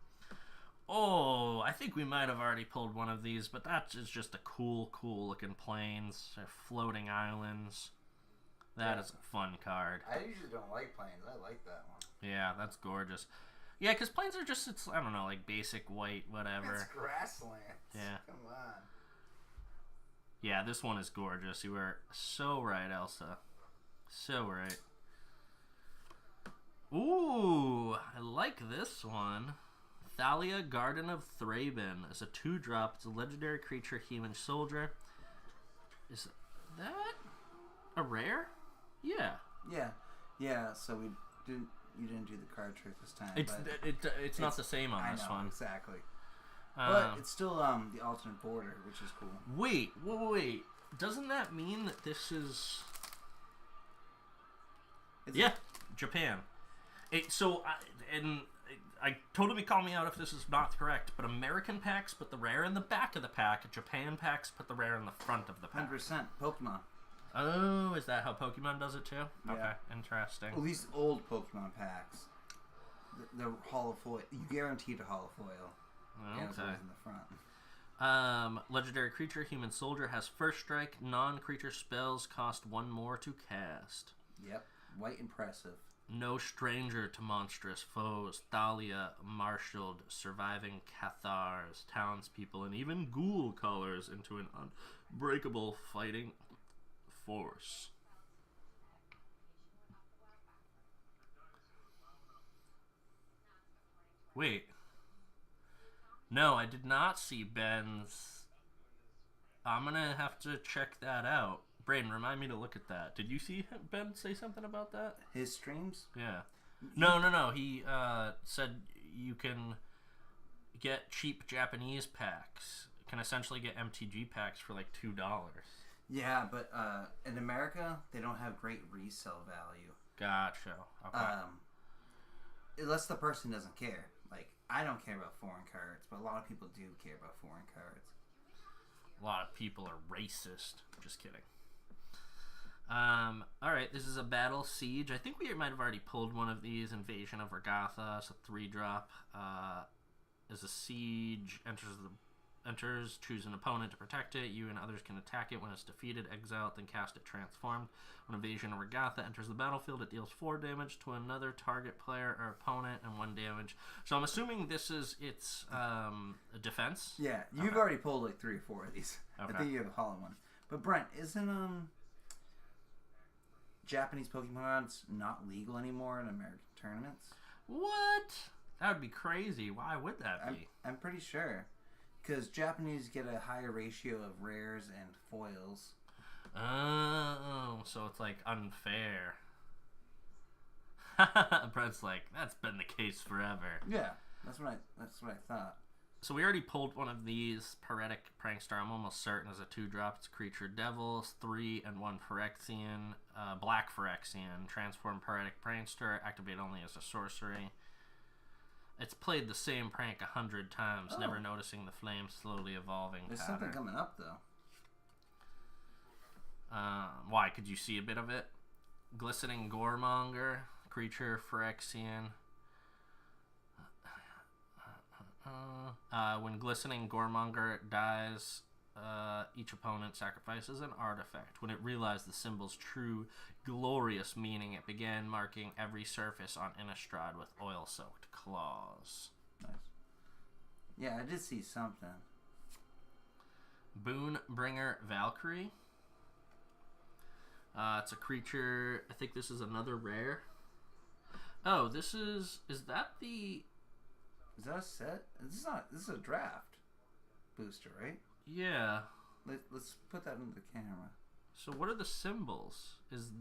Oh, I think we might have already pulled one of these, but that is just a cool looking plains, floating islands. That is a fun card. I usually don't like planes. I like that one. Yeah, that's gorgeous. Yeah, because plains are just, I don't know, like basic white, whatever. It's grasslands. Yeah. Come on. Yeah, this one is gorgeous. You were so right, Elsa. So right. Ooh, I like this one. Thalia, Garden of Thraben. It's a 2-drop. It's a legendary creature, human soldier. Is that a rare? Yeah. Yeah. So you didn't do the card trick this time. It's not the same on this one. Exactly. But it's still the alternate border, which is cool. Wait. Doesn't that mean that this is... Japan. Totally call me out if this is not correct, but American packs put the rare in the back of the pack. Japan packs put the rare in the front of the pack. 100% Pokemon. Oh, is that how Pokemon does it too? Yeah. Okay, interesting. At least old Pokemon packs. The holofoil. You guaranteed a holofoil. Okay. In the front. Legendary creature, human soldier, has first strike. Non-creature spells cost 1 more to cast. Yep. White impressive. No stranger to monstrous foes. Thalia marshaled surviving Cathars, townspeople, and even ghoul callers into an unbreakable fighting force. Wait. No, I did not see Ben's. I'm gonna have to check that out. Braden, remind me to look at that. Did you see Ben say something about that? His streams? Yeah. No. He said you can get cheap Japanese packs. You can essentially get MTG packs for like $2. Yeah, but in America, they don't have great resale value. Gotcha. Okay. Unless the person doesn't care. Like, I don't care about foreign cards, but a lot of people do care about foreign cards. A lot of people are racist. Just kidding. Alright, this is a Battle Siege. I think we might have already pulled one of these. Invasion of Regatha. It's a 3-drop. As a siege enters, choose an opponent to protect it. You and others can attack it. When it's defeated, exile it, then cast it transformed. When Invasion of Regatha enters the battlefield, it deals 4 damage to another target player or opponent and 1 damage. So I'm assuming this is its defense? Yeah, you've already pulled like 3 or 4 of these. Okay. I think you have a hollow one. But Brent, isn't Japanese Pokemon cards not legal anymore in American tournaments? What? That would be crazy. Why would that be? I'm pretty sure. Because Japanese get a higher ratio of rares and foils. Oh, so it's like unfair. Brent's like, that's been the case forever. Yeah, that's what I thought. So we already pulled one of these. Paretic Prankster, I'm almost certain, is a 2-drop. It's Creature Devils, 3 and 1 Phyrexian, Black Phyrexian, transform Paretic Prankster, activate only as a sorcery. It's played the same prank 100 times, never noticing the flame slowly evolving. There's something coming up, though. Why? Could you see a bit of it? Glistening Goremonger, Creature Phyrexian. When Glistening Goremonger dies, each opponent sacrifices an artifact. When it realized the symbol's true, glorious meaning, it began marking every surface on Innistrad with oil-soaked claws. Nice. Yeah, I did see something. Boonbringer Valkyrie. It's a creature. I think this is another rare. Oh, this is that the... Is that a set? This is a draft booster, right? Yeah. Let's put that into the camera. So what are the symbols? Is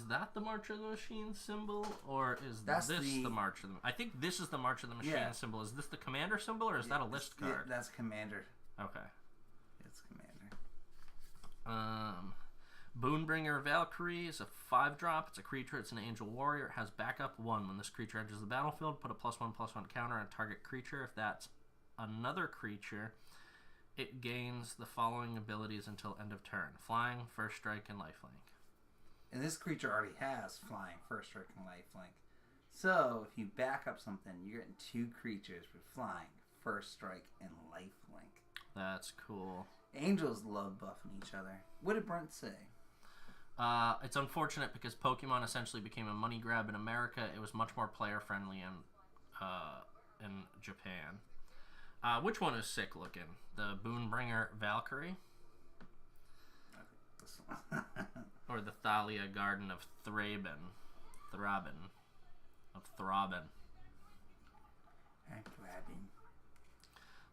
that the March of the Machine symbol, or is this the March of the... I think this is the March of the Machine symbol. Is this the Commander symbol, or is that a list card? Yeah, that's Commander. Okay. It's Commander. Boonbringer Valkyrie is a 5-drop. It's a creature. It's an Angel Warrior. It has backup 1. When this creature enters the battlefield, put a +1/+1 counter on target creature. If that's another creature, it gains the following abilities until end of turn: Flying, First Strike, and Lifelink. And this creature already has Flying, First Strike, and Lifelink. So if you back up something, you're getting 2 creatures with Flying, First Strike, and Lifelink. That's cool. Angels love buffing each other. What did Brent say? It's unfortunate because Pokemon essentially became a money grab in America. It was much more player friendly in Japan. Which one is sick looking? The Boonbringer Valkyrie? I think this one. Or the Thalia Garden of Thraben? Thraben.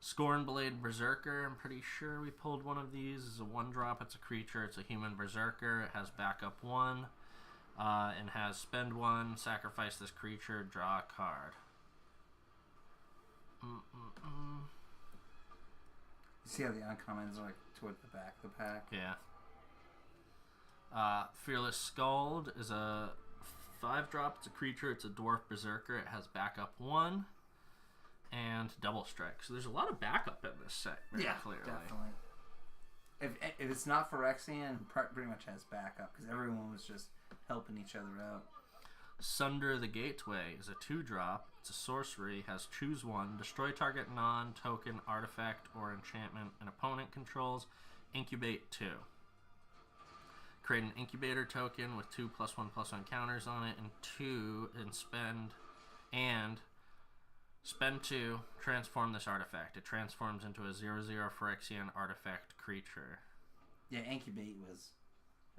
Scornblade Berserker. I'm pretty sure we pulled one of these. It's a 1-drop. It's a creature. It's a human berserker. It has backup 1. And has spend 1, sacrifice this creature, draw a card. You see how the uncommons are like toward the back of the pack? Yeah. Fearless Skald is a 5-drop. It's a creature. It's a dwarf berserker. It has backup 1. And double strike. So there's a lot of backup in this set, very clearly. Definitely. If it's not Phyrexian, pretty much has backup because everyone was just helping each other out. Sunder the Gateway is a 2-drop. It's a sorcery. Has choose 1. Destroy target non-token artifact or enchantment an opponent controls. Incubate 2. Create an incubator token with 2 +1/+1 counters on it, and spend 2, transform this artifact. It transforms into a 0/0 Phyrexian artifact creature. Yeah, Incubate was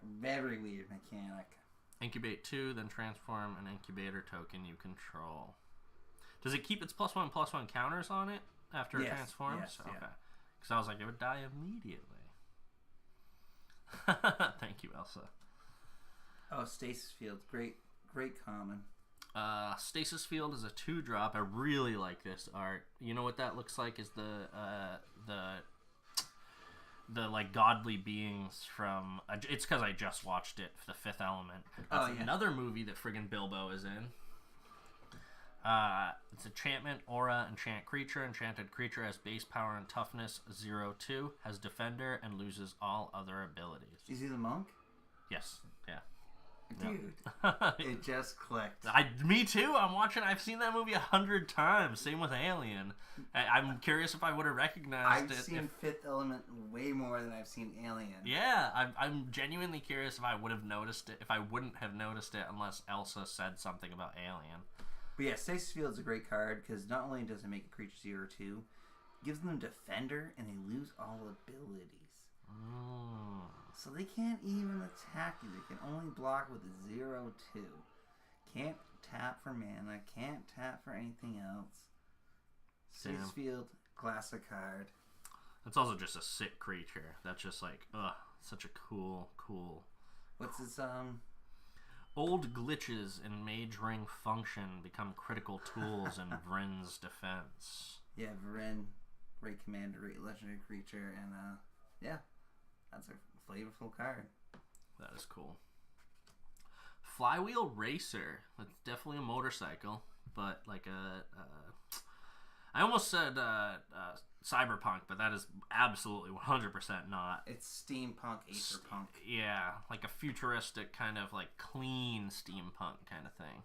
a very weird mechanic. Incubate 2, then transform an incubator token you control. Does it keep its +1/+1 counters on it after it transforms? Yes, okay. yeah. Because I was like, it would die immediately. Thank you, Elsa. Oh, Stasis Field. Great common. Stasis Field is a 2-drop. I really like this art. You know what that looks like is the the like godly beings from. It's because I just watched it, The Fifth Element. That's another movie that friggin' Bilbo is in. It's enchantment, aura, enchant creature. Enchanted creature has base power and toughness 0-2, has defender, and loses all other abilities. Is he the monk? Yes. Yeah. Dude, it just clicked. Me too. I've seen that movie 100 times. Same with Alien. I'm curious if I would have recognized it. I've seen Fifth Element way more than I've seen Alien. Yeah, I'm genuinely curious if I would have noticed it, if I wouldn't have noticed it unless Elsa said something about Alien. But yeah, Stasis Field's a great card because not only does it make a creature 0-2, it gives them defender and they lose all abilities. So they can't even attack you. They can only block with a 0-2. Can't tap for mana. Can't tap for anything else. Stasis Field, classic card. It's also just a sick creature. That's just like, such a cool. What's its Old glitches in Mage Ring function become critical tools in Vryn's defense. Yeah, Vryn, great commander, great legendary creature, and yeah, that's a flavorful card. That is cool. Flywheel Racer. That's definitely a motorcycle, but like I almost said cyberpunk, but that is absolutely 100% not. It's steampunk, aetherpunk. Yeah, like a futuristic kind of like clean steampunk kind of thing.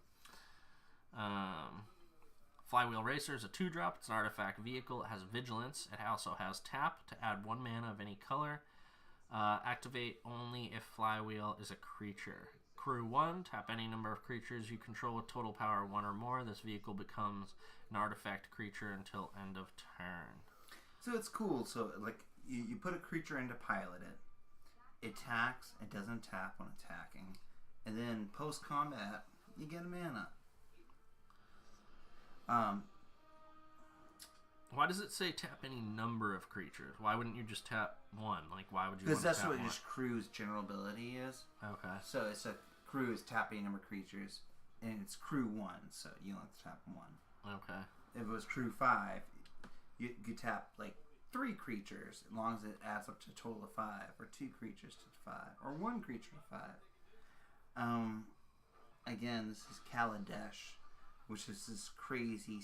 Flywheel Racer is a 2-drop. It's an artifact vehicle. It has vigilance. It also has tap to add 1 mana of any color. Activate only if Flywheel is a creature. Crew 1, tap any number of creatures you control with total power 1 or more. This vehicle becomes an artifact creature until end of turn. So it's cool. So like you put a creature in to pilot it. It attacks. It doesn't tap when attacking. And then post combat, you get a mana. Why does it say tap any number of creatures? Why wouldn't you just tap one? Like, why would you? Because that's what one? just crew's general ability is. Okay. So it's a crew is tapping a number of creatures, and it's crew 1, so you don't have to tap 1. Okay. If it was crew 5, you tap like 3 creatures, as long as it adds up to a total of 5, or 2 creatures to 5, or 1 creature to 5. Again, this is Kaladesh, which is this crazy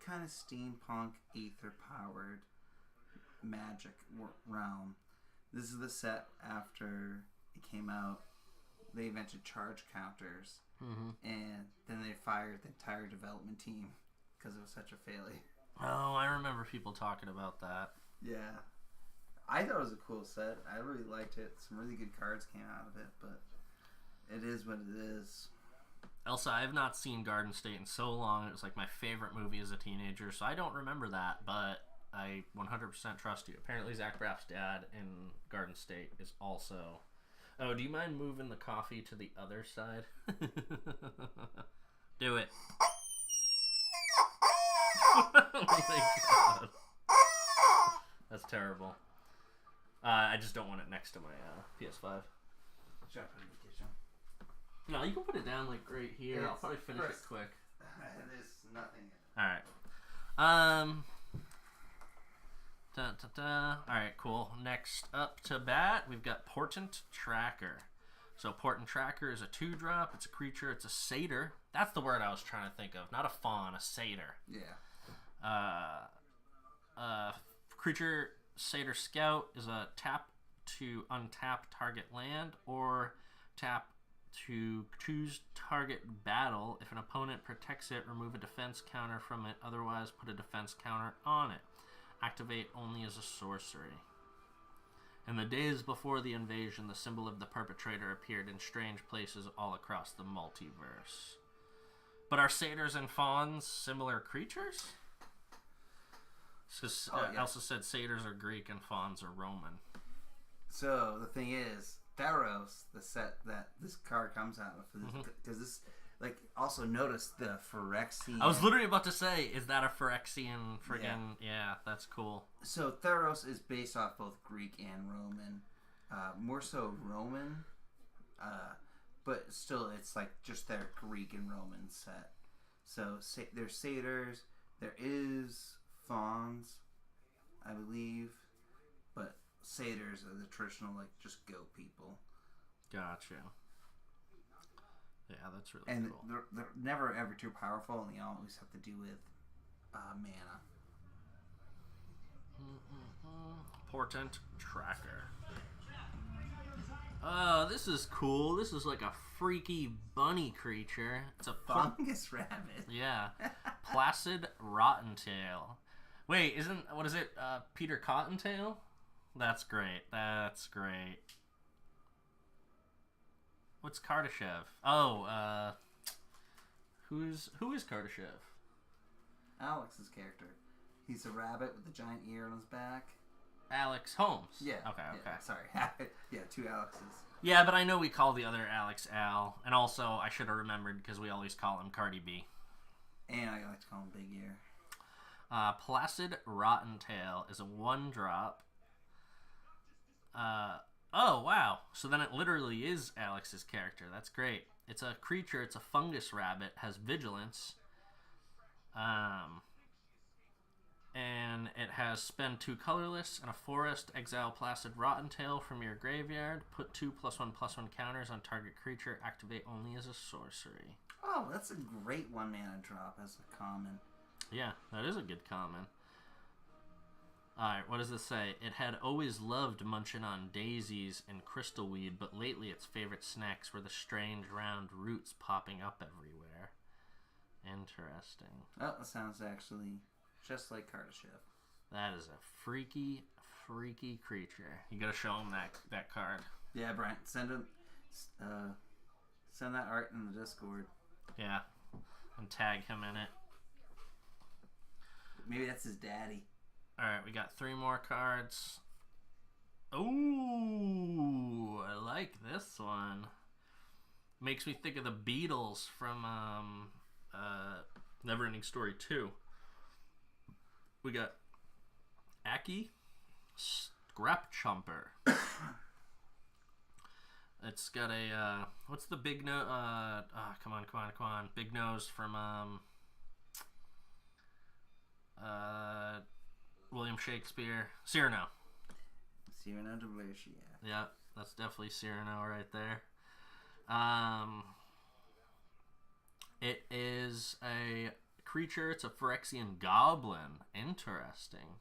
kind of steampunk, aether-powered magic realm. This is the set after it came out. They invented charge counters, and then they fired the entire development team because it was such a failure. Oh, I remember people talking about that. Yeah. I thought it was a cool set. I really liked it. Some really good cards came out of it, but it is what it is. Elsa, I have not seen Garden State in so long. It was like my favorite movie as a teenager, so I don't remember that, but I 100% trust you. Apparently Zach Braff's dad in Garden State is also... Oh, do you mind moving the coffee to the other side? Do it. Oh my god. That's terrible. I just don't want it next to my PS5. Should I put it in the kitchen? No, you can put it down like right here. I'll probably finish it quick. There's nothing in it. Alright. Alright, cool. Next up to bat, we've got Portent Tracker. So Portent Tracker is a 2-drop. It's a creature. It's a satyr. That's the word I was trying to think of. Not a fawn, a satyr. Yeah. Creature Satyr Scout is a tap to untap target land, or tap to choose target battle. If an opponent protects it, remove a defense counter from it. Otherwise, put a defense counter on it. Activate only as a sorcery. In the days before the invasion, the symbol of the perpetrator appeared in strange places all across the multiverse. But are satyrs and fawns similar creatures? Because Elsa said satyrs are Greek and fawns are Roman. So the thing is, Theros, the set that this card comes out of, because this, like, also notice the Phyrexian. I was literally about to say, is that a Phyrexian friggin'? Yeah, that's cool. So Theros is based off both Greek and Roman, more so Roman, but still it's like just their Greek and Roman set. So there's satyrs, there is fawns, I believe, but satyrs are the traditional, like, just goat people. Gotcha. Yeah, that's really and cool. they're never ever too powerful, and they always have to do with mana. Portent Tracker. Oh, this is cool. This is like a freaky bunny creature. It's a fungus rabbit. Yeah. Placid Rottentail. Wait, what is it? Peter Cottontail? That's great. That's great. What's Kardashev? Oh, who is Kardashev? Alex's character. He's a rabbit with a giant ear on his back. Alex Holmes. Yeah. Okay. Yeah, sorry. Yeah, 2 Alexes. Yeah, but I know we call the other Alex Al, and also I should have remembered because we always call him Cardi B. And I like to call him Big Ear. Placid Rottentail is a 1-drop. Oh, wow. So then it literally is Alex's character. That's great. It's a creature. It's a fungus rabbit. Has vigilance. And it has spend 2 colorless and a forest. Exile Placid Rottentail from your graveyard. Put 2 +1/+1 counters on target creature. Activate only as a sorcery. Oh, that's a great 1-mana drop as a common. Yeah, that is a good common. Alright, what does this say? It had always loved munching on daisies and crystalweed, but lately its favorite snacks were the strange round roots popping up everywhere. Interesting. Oh, that sounds actually just like Kardashev. That is a freaky, freaky creature. You gotta show him that card. Yeah, Brent, send that art in the Discord. Yeah, and tag him in it. Maybe that's his daddy. Alright, we got 3 more cards. Ooh, I like this one. Makes me think of the Beatles from Neverending Story 2. We got Aki Scrap Chomper. It's got a what's the big nose? Come on! Big nose from William Shakespeare. Cyrano. Cyrano de Bergerac. Yeah, that's definitely Cyrano right there. It is a creature. It's a Phyrexian goblin. Interesting.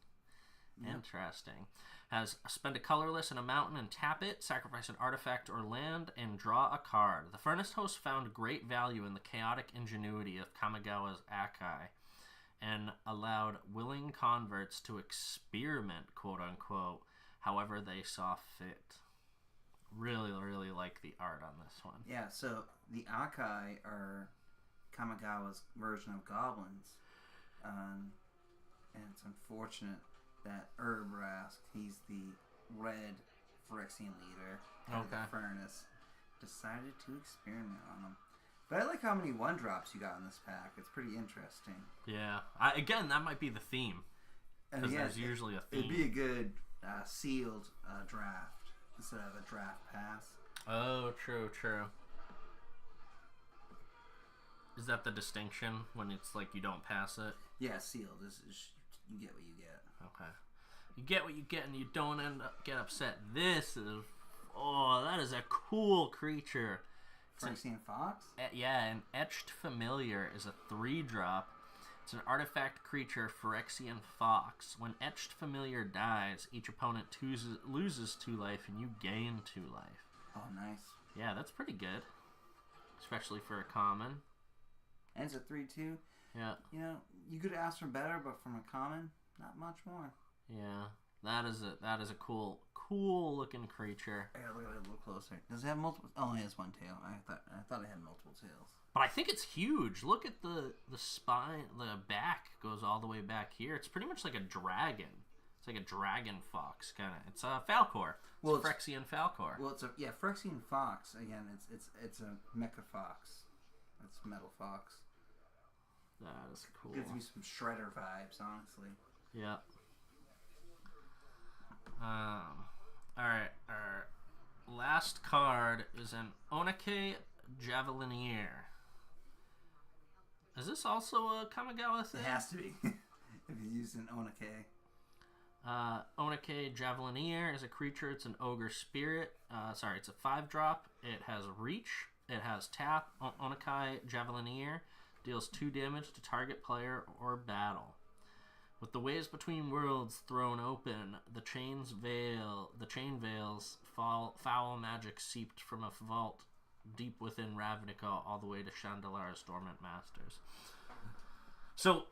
Yep. Interesting. Has spend a colorless in a mountain and tap it, sacrifice an artifact or land, and draw a card. The Furnace Host found great value in the chaotic ingenuity of Kamigawa's Akai and allowed willing converts to experiment, quote-unquote, however they saw fit. Really, really like the art on this one. Yeah, so the Akai are Kamigawa's version of goblins. And it's unfortunate that Urbrask, he's the red Phyrexian leader of the Furnace, decided to experiment on them. But I like how many 1-drops you got in this pack. It's pretty interesting. Yeah. Again, that might be the theme. Because there's usually a theme. It'd be a good sealed draft instead of a draft pass. Oh, true. Is that the distinction when it's like you don't pass it? Yeah, sealed. You get what you get. Okay. You get what you get and you don't get upset. This is... that is a cool creature. Phyrexian Fox? Yeah, an Etched Familiar is a 3-drop. It's an artifact creature, Phyrexian Fox. When Etched Familiar dies, each opponent loses 2 life and you gain 2 life. Oh, nice. Yeah, that's pretty good. Especially for a common. And it's a 3/2. Yeah. You know, you could ask for better, but from a common, not much more. Yeah. That is a cool looking creature. I gotta look at it a little closer. Does it have multiple? Oh, it has 1 tail. I thought it had multiple tails. But I think it's huge. Look at the spine. The back goes all the way back here. It's pretty much like a dragon. It's like a dragon fox kind of. It's a Falcor. It's a Phyrexian Falcor. Well, it's a Phyrexian Fox. Again, it's a mecha fox. It's metal fox. That is cool. Gives me some Shredder vibes, honestly. Yeah. Alright, our last card is an Onake Javelinier. Is this also a Kamigawa thing? It has to be. If you use an Onake. Onike Javelineer is a creature. It's an ogre spirit. It's a 5-drop. It has reach. It has tap. Onike Javelineer deals 2 damage to target player or battle. With the ways between worlds thrown open, the chain veils foul magic seeped from a vault deep within Ravnica all the way to Chandelar's Dormant Masters. So,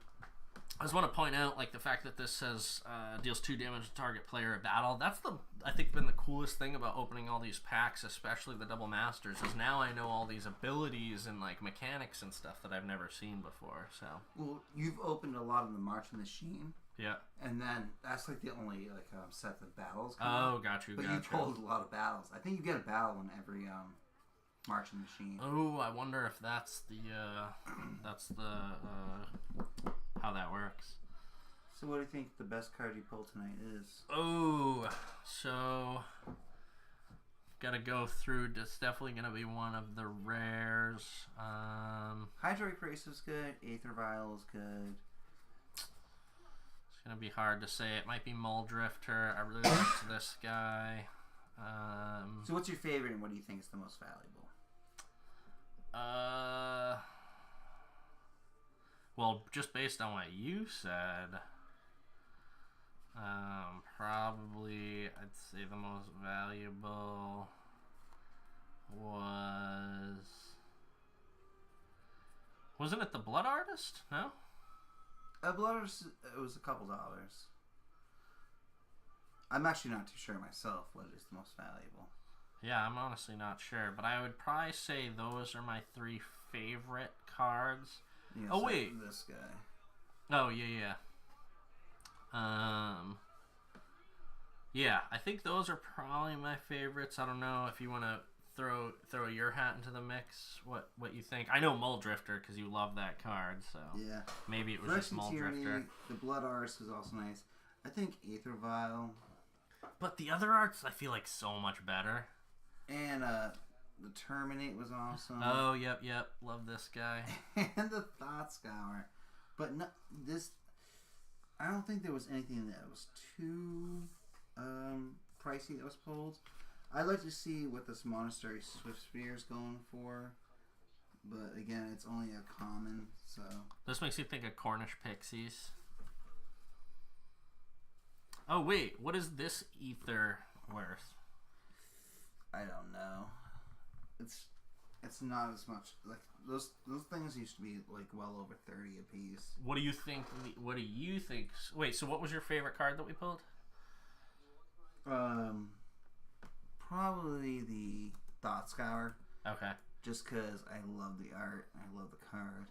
I just want to point out, like, the fact that this says deals 2 damage to target player or battle. That's I think been the coolest thing about opening all these packs, especially the Double Masters, is now I know all these abilities and, like, mechanics and stuff that I've never seen before. So. Well, you've opened a lot of the Marching Machine. Yeah. And then that's like the only set of battles. Got you. But you pulled a lot of battles. I think you get a battle in every Marching Machine. Oh, I wonder if that's the how that works. So what do you think the best card you pulled tonight is? Oh, so gotta go through. It's definitely gonna be one of the rares. Hydroid Race is good. Aether Vial is good. It's gonna be hard to say. It might be Muldrifter. I really like this guy. So what's your favorite and what do you think is the most valuable? Well, just based on what you said, probably I'd say the most valuable wasn't it the Blood Artist? No? Blood Artist, it was a couple dollars. I'm actually not too sure myself what is the most valuable. Yeah, I'm honestly not sure, but I would probably say those are my 3 favorite cards. Yeah, oh so wait, this guy. Oh yeah. Yeah, I think those are probably my favorites. I don't know if you want to throw your hat into the mix. What you think? I know Muldrifter because you love that card, so yeah, maybe it was just Muldrifter. The Blood Artist is also nice. I think Aether Vial. But the other arts I feel like so much better. And the Terminate was awesome. Oh, yep. Love this guy. And the Thought Scour. But no, this... I don't think there was anything that was too pricey that was pulled. I'd like to see what this Monastery Swiftspear is going for. But again, it's only a common, so... This makes you think of Cornish Pixies. Oh, wait. What is this Ether worth? I don't know. It's not as much. Like those things used to be like well over 30 a piece. What do you think? Wait, so what was your favorite card that we pulled? Probably the Thought Scour. Okay. Just because I love the art, I love the card.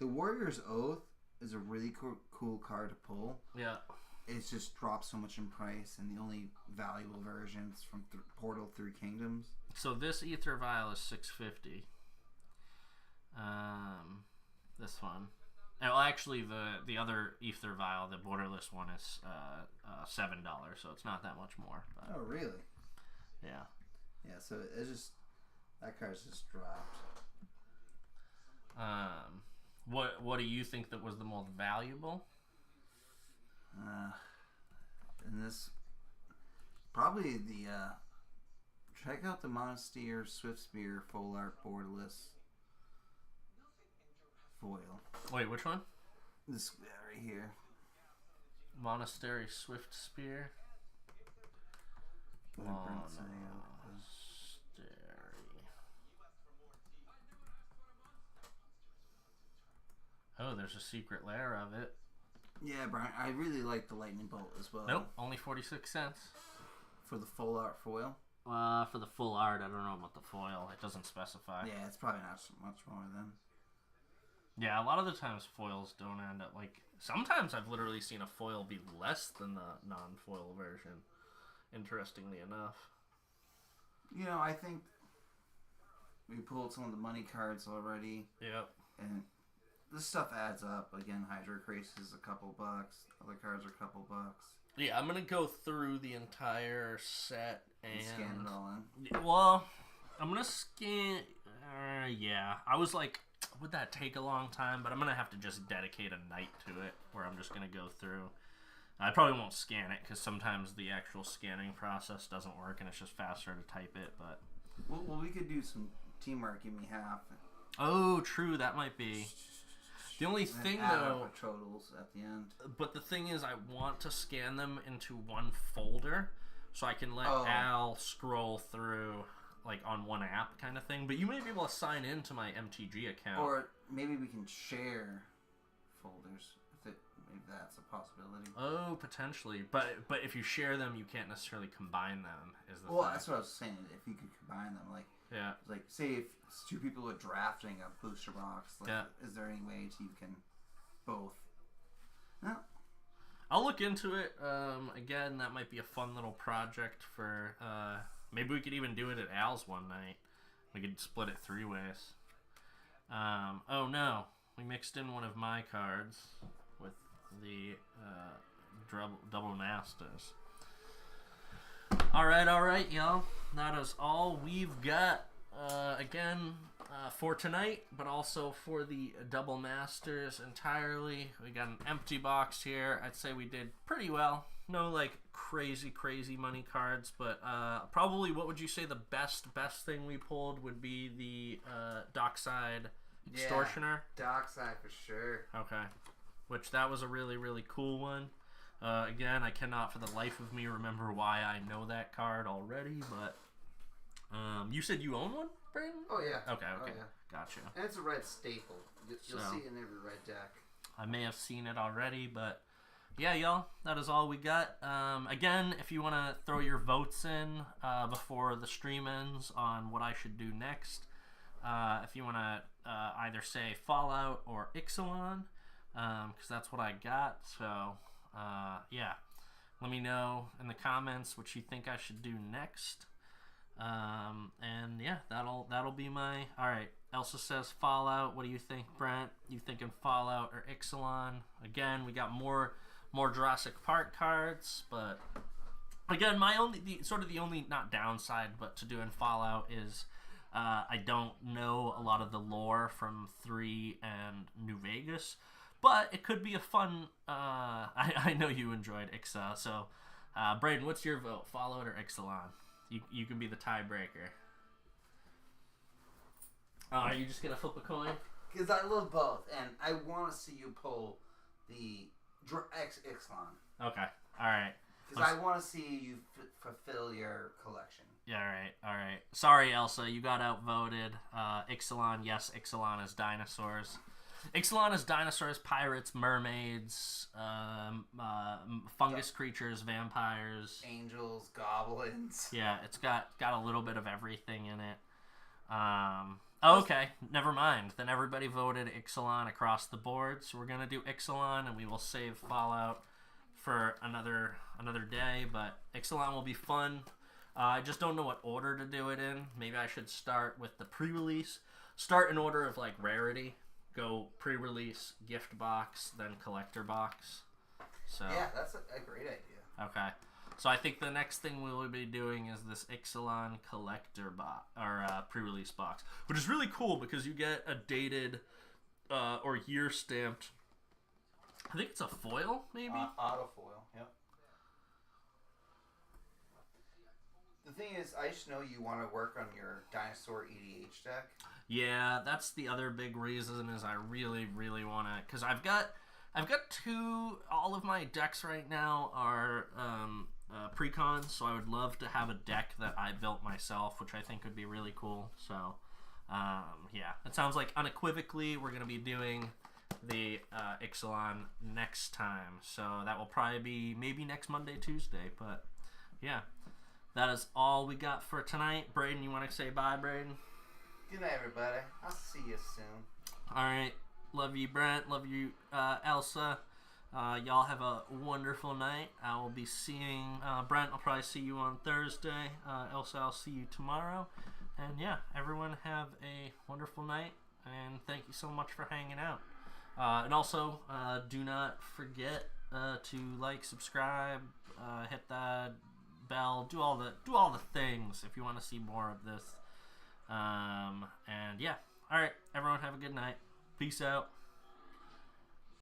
The Warrior's Oath is a really cool card to pull. Yeah. It's just dropped so much in price, and the only valuable versions from Portal 3 Kingdoms. So this Aether Vial is $6.50. This one. Well, actually, the other Aether Vial, the borderless one, is $7, so it's not that much more. But, oh, really? Yeah. Yeah. So it's just that card's just dropped. What do you think that was the most valuable? And this probably the check out the Monastery Swiftspear full art borderless foil. Wait, which one? This guy right here. Monastery Swiftspear. Monastery. Oh, there's a secret lair of it. Yeah, Brian, I really like the Lightning Bolt as well. Nope, only 46 cents. For the full art foil? For the full art, I don't know about the foil. It doesn't specify. Yeah, it's probably not so much more then. Yeah, a lot of the times foils don't end up like... Sometimes I've literally seen a foil be less than the non-foil version, interestingly enough. You know, I think we pulled some of the money cards already. Yep. And this stuff adds up. Again, Hydro Crace is a couple bucks. Other cards are a couple bucks. Yeah, I'm going to go through the entire set and scan it all in. Well, I'm going to scan... yeah. I was like, would that take a long time? But I'm going to have to just dedicate a night to it where I'm just going to go through. I probably won't scan it because sometimes the actual scanning process doesn't work and it's just faster to type it. But well, we could do some teamwork. Give me half. Oh, true. That might be. The only thing, though, totals at the end. But the thing is, I want to scan them into one folder so I can let Al scroll through, like, on one app kind of thing. But you may be able to sign into my MTG account. Or maybe we can share folders. Maybe that's a possibility. Oh, potentially. But if you share them, you can't necessarily combine them. Well, that's what I was saying. If you could combine them, like, yeah, like say if two people are drafting a booster box, like, is there any way you can both? No. I'll look into it. Again, that might be a fun little project for. Maybe we could even do it at Al's one night. We could split it 3 ways. Oh no, we mixed in one of my cards with the double masters. All right, y'all. That is all we've got. Again, for tonight, but also for the double masters entirely. We got an empty box here. I'd say we did pretty well. No, like, crazy money cards, but probably, what would you say the best thing we pulled would be the Dockside Extortioner? Yeah, Dockside for sure. Okay. Which, that was a really cool one. Again, I cannot for the life of me remember why I know that card already, but you said you own one, Brandon? Oh, yeah. Okay. Oh, yeah. Gotcha. And it's a red staple. You'll see it in every red deck. I may have seen it already, but yeah, y'all, that is all we got. Again, if you want to throw your votes in before the stream ends on what I should do next, if you want to either say Fallout or Ixalan, because that's what I got. So, yeah, let me know in the comments what you think I should do next. And yeah, that'll be my. All right, Elsa says Fallout. What do you think, Brent? You thinking Fallout or Ixalan? Again, we got more Jurassic Park cards, but again, the only not downside, but to doing Fallout is I don't know a lot of the lore from 3 and New Vegas, but it could be a fun. I know you enjoyed Ixa, so Braden, what's your vote? Fallout or Ixalan? You can be the tiebreaker. Are you just gonna flip a coin? Because I love both, and I want to see you pull the Ixalan. Okay, all right. Because I want to see you fulfill your collection. Yeah, all right. Sorry, Elsa, you got outvoted. Ixalan, yes, Ixalan is dinosaurs. Ixalan is dinosaurs, pirates, mermaids, fungus creatures, vampires, angels, goblins. Yeah, it's got a little bit of everything in it. Okay, never mind. Then everybody voted Ixalan across the board, so we're gonna do Ixalan, and we will save Fallout for another day. But Ixalan will be fun. I just don't know what order to do it in. Maybe I should start with the pre-release. Start in order of like rarity. Go pre-release, gift box, then collector box. So yeah, that's a great idea. Okay, so I think the next thing we will be doing is this Ixalan collector box or pre-release box, which is really cool because you get a dated or year stamped. I think it's a foil, maybe. Auto foil. Yep. The thing is, I just know you want to work on your dinosaur EDH deck. Yeah, that's the other big reason is I really want to, because I've got all of my decks right now are precons, so I would love to have a deck that I built myself, which I think would be really cool. So yeah, it sounds like unequivocally we're going to be doing the Ixalan next time, so that will probably be maybe next Monday, Tuesday, but yeah, that is all we got for tonight. Braden, you want to say bye, Braden? Good night, everybody. I'll see you soon. All right. Love you, Brent. Love you, Elsa. Y'all have a wonderful night. I will be seeing Brent. I'll probably see you on Thursday. Elsa, I'll see you tomorrow. And yeah, everyone have a wonderful night. And thank you so much for hanging out. And also, do not forget to like, subscribe, hit that bell, do all the things if you want to see more of this. And yeah. All right, everyone have a good night. Peace out.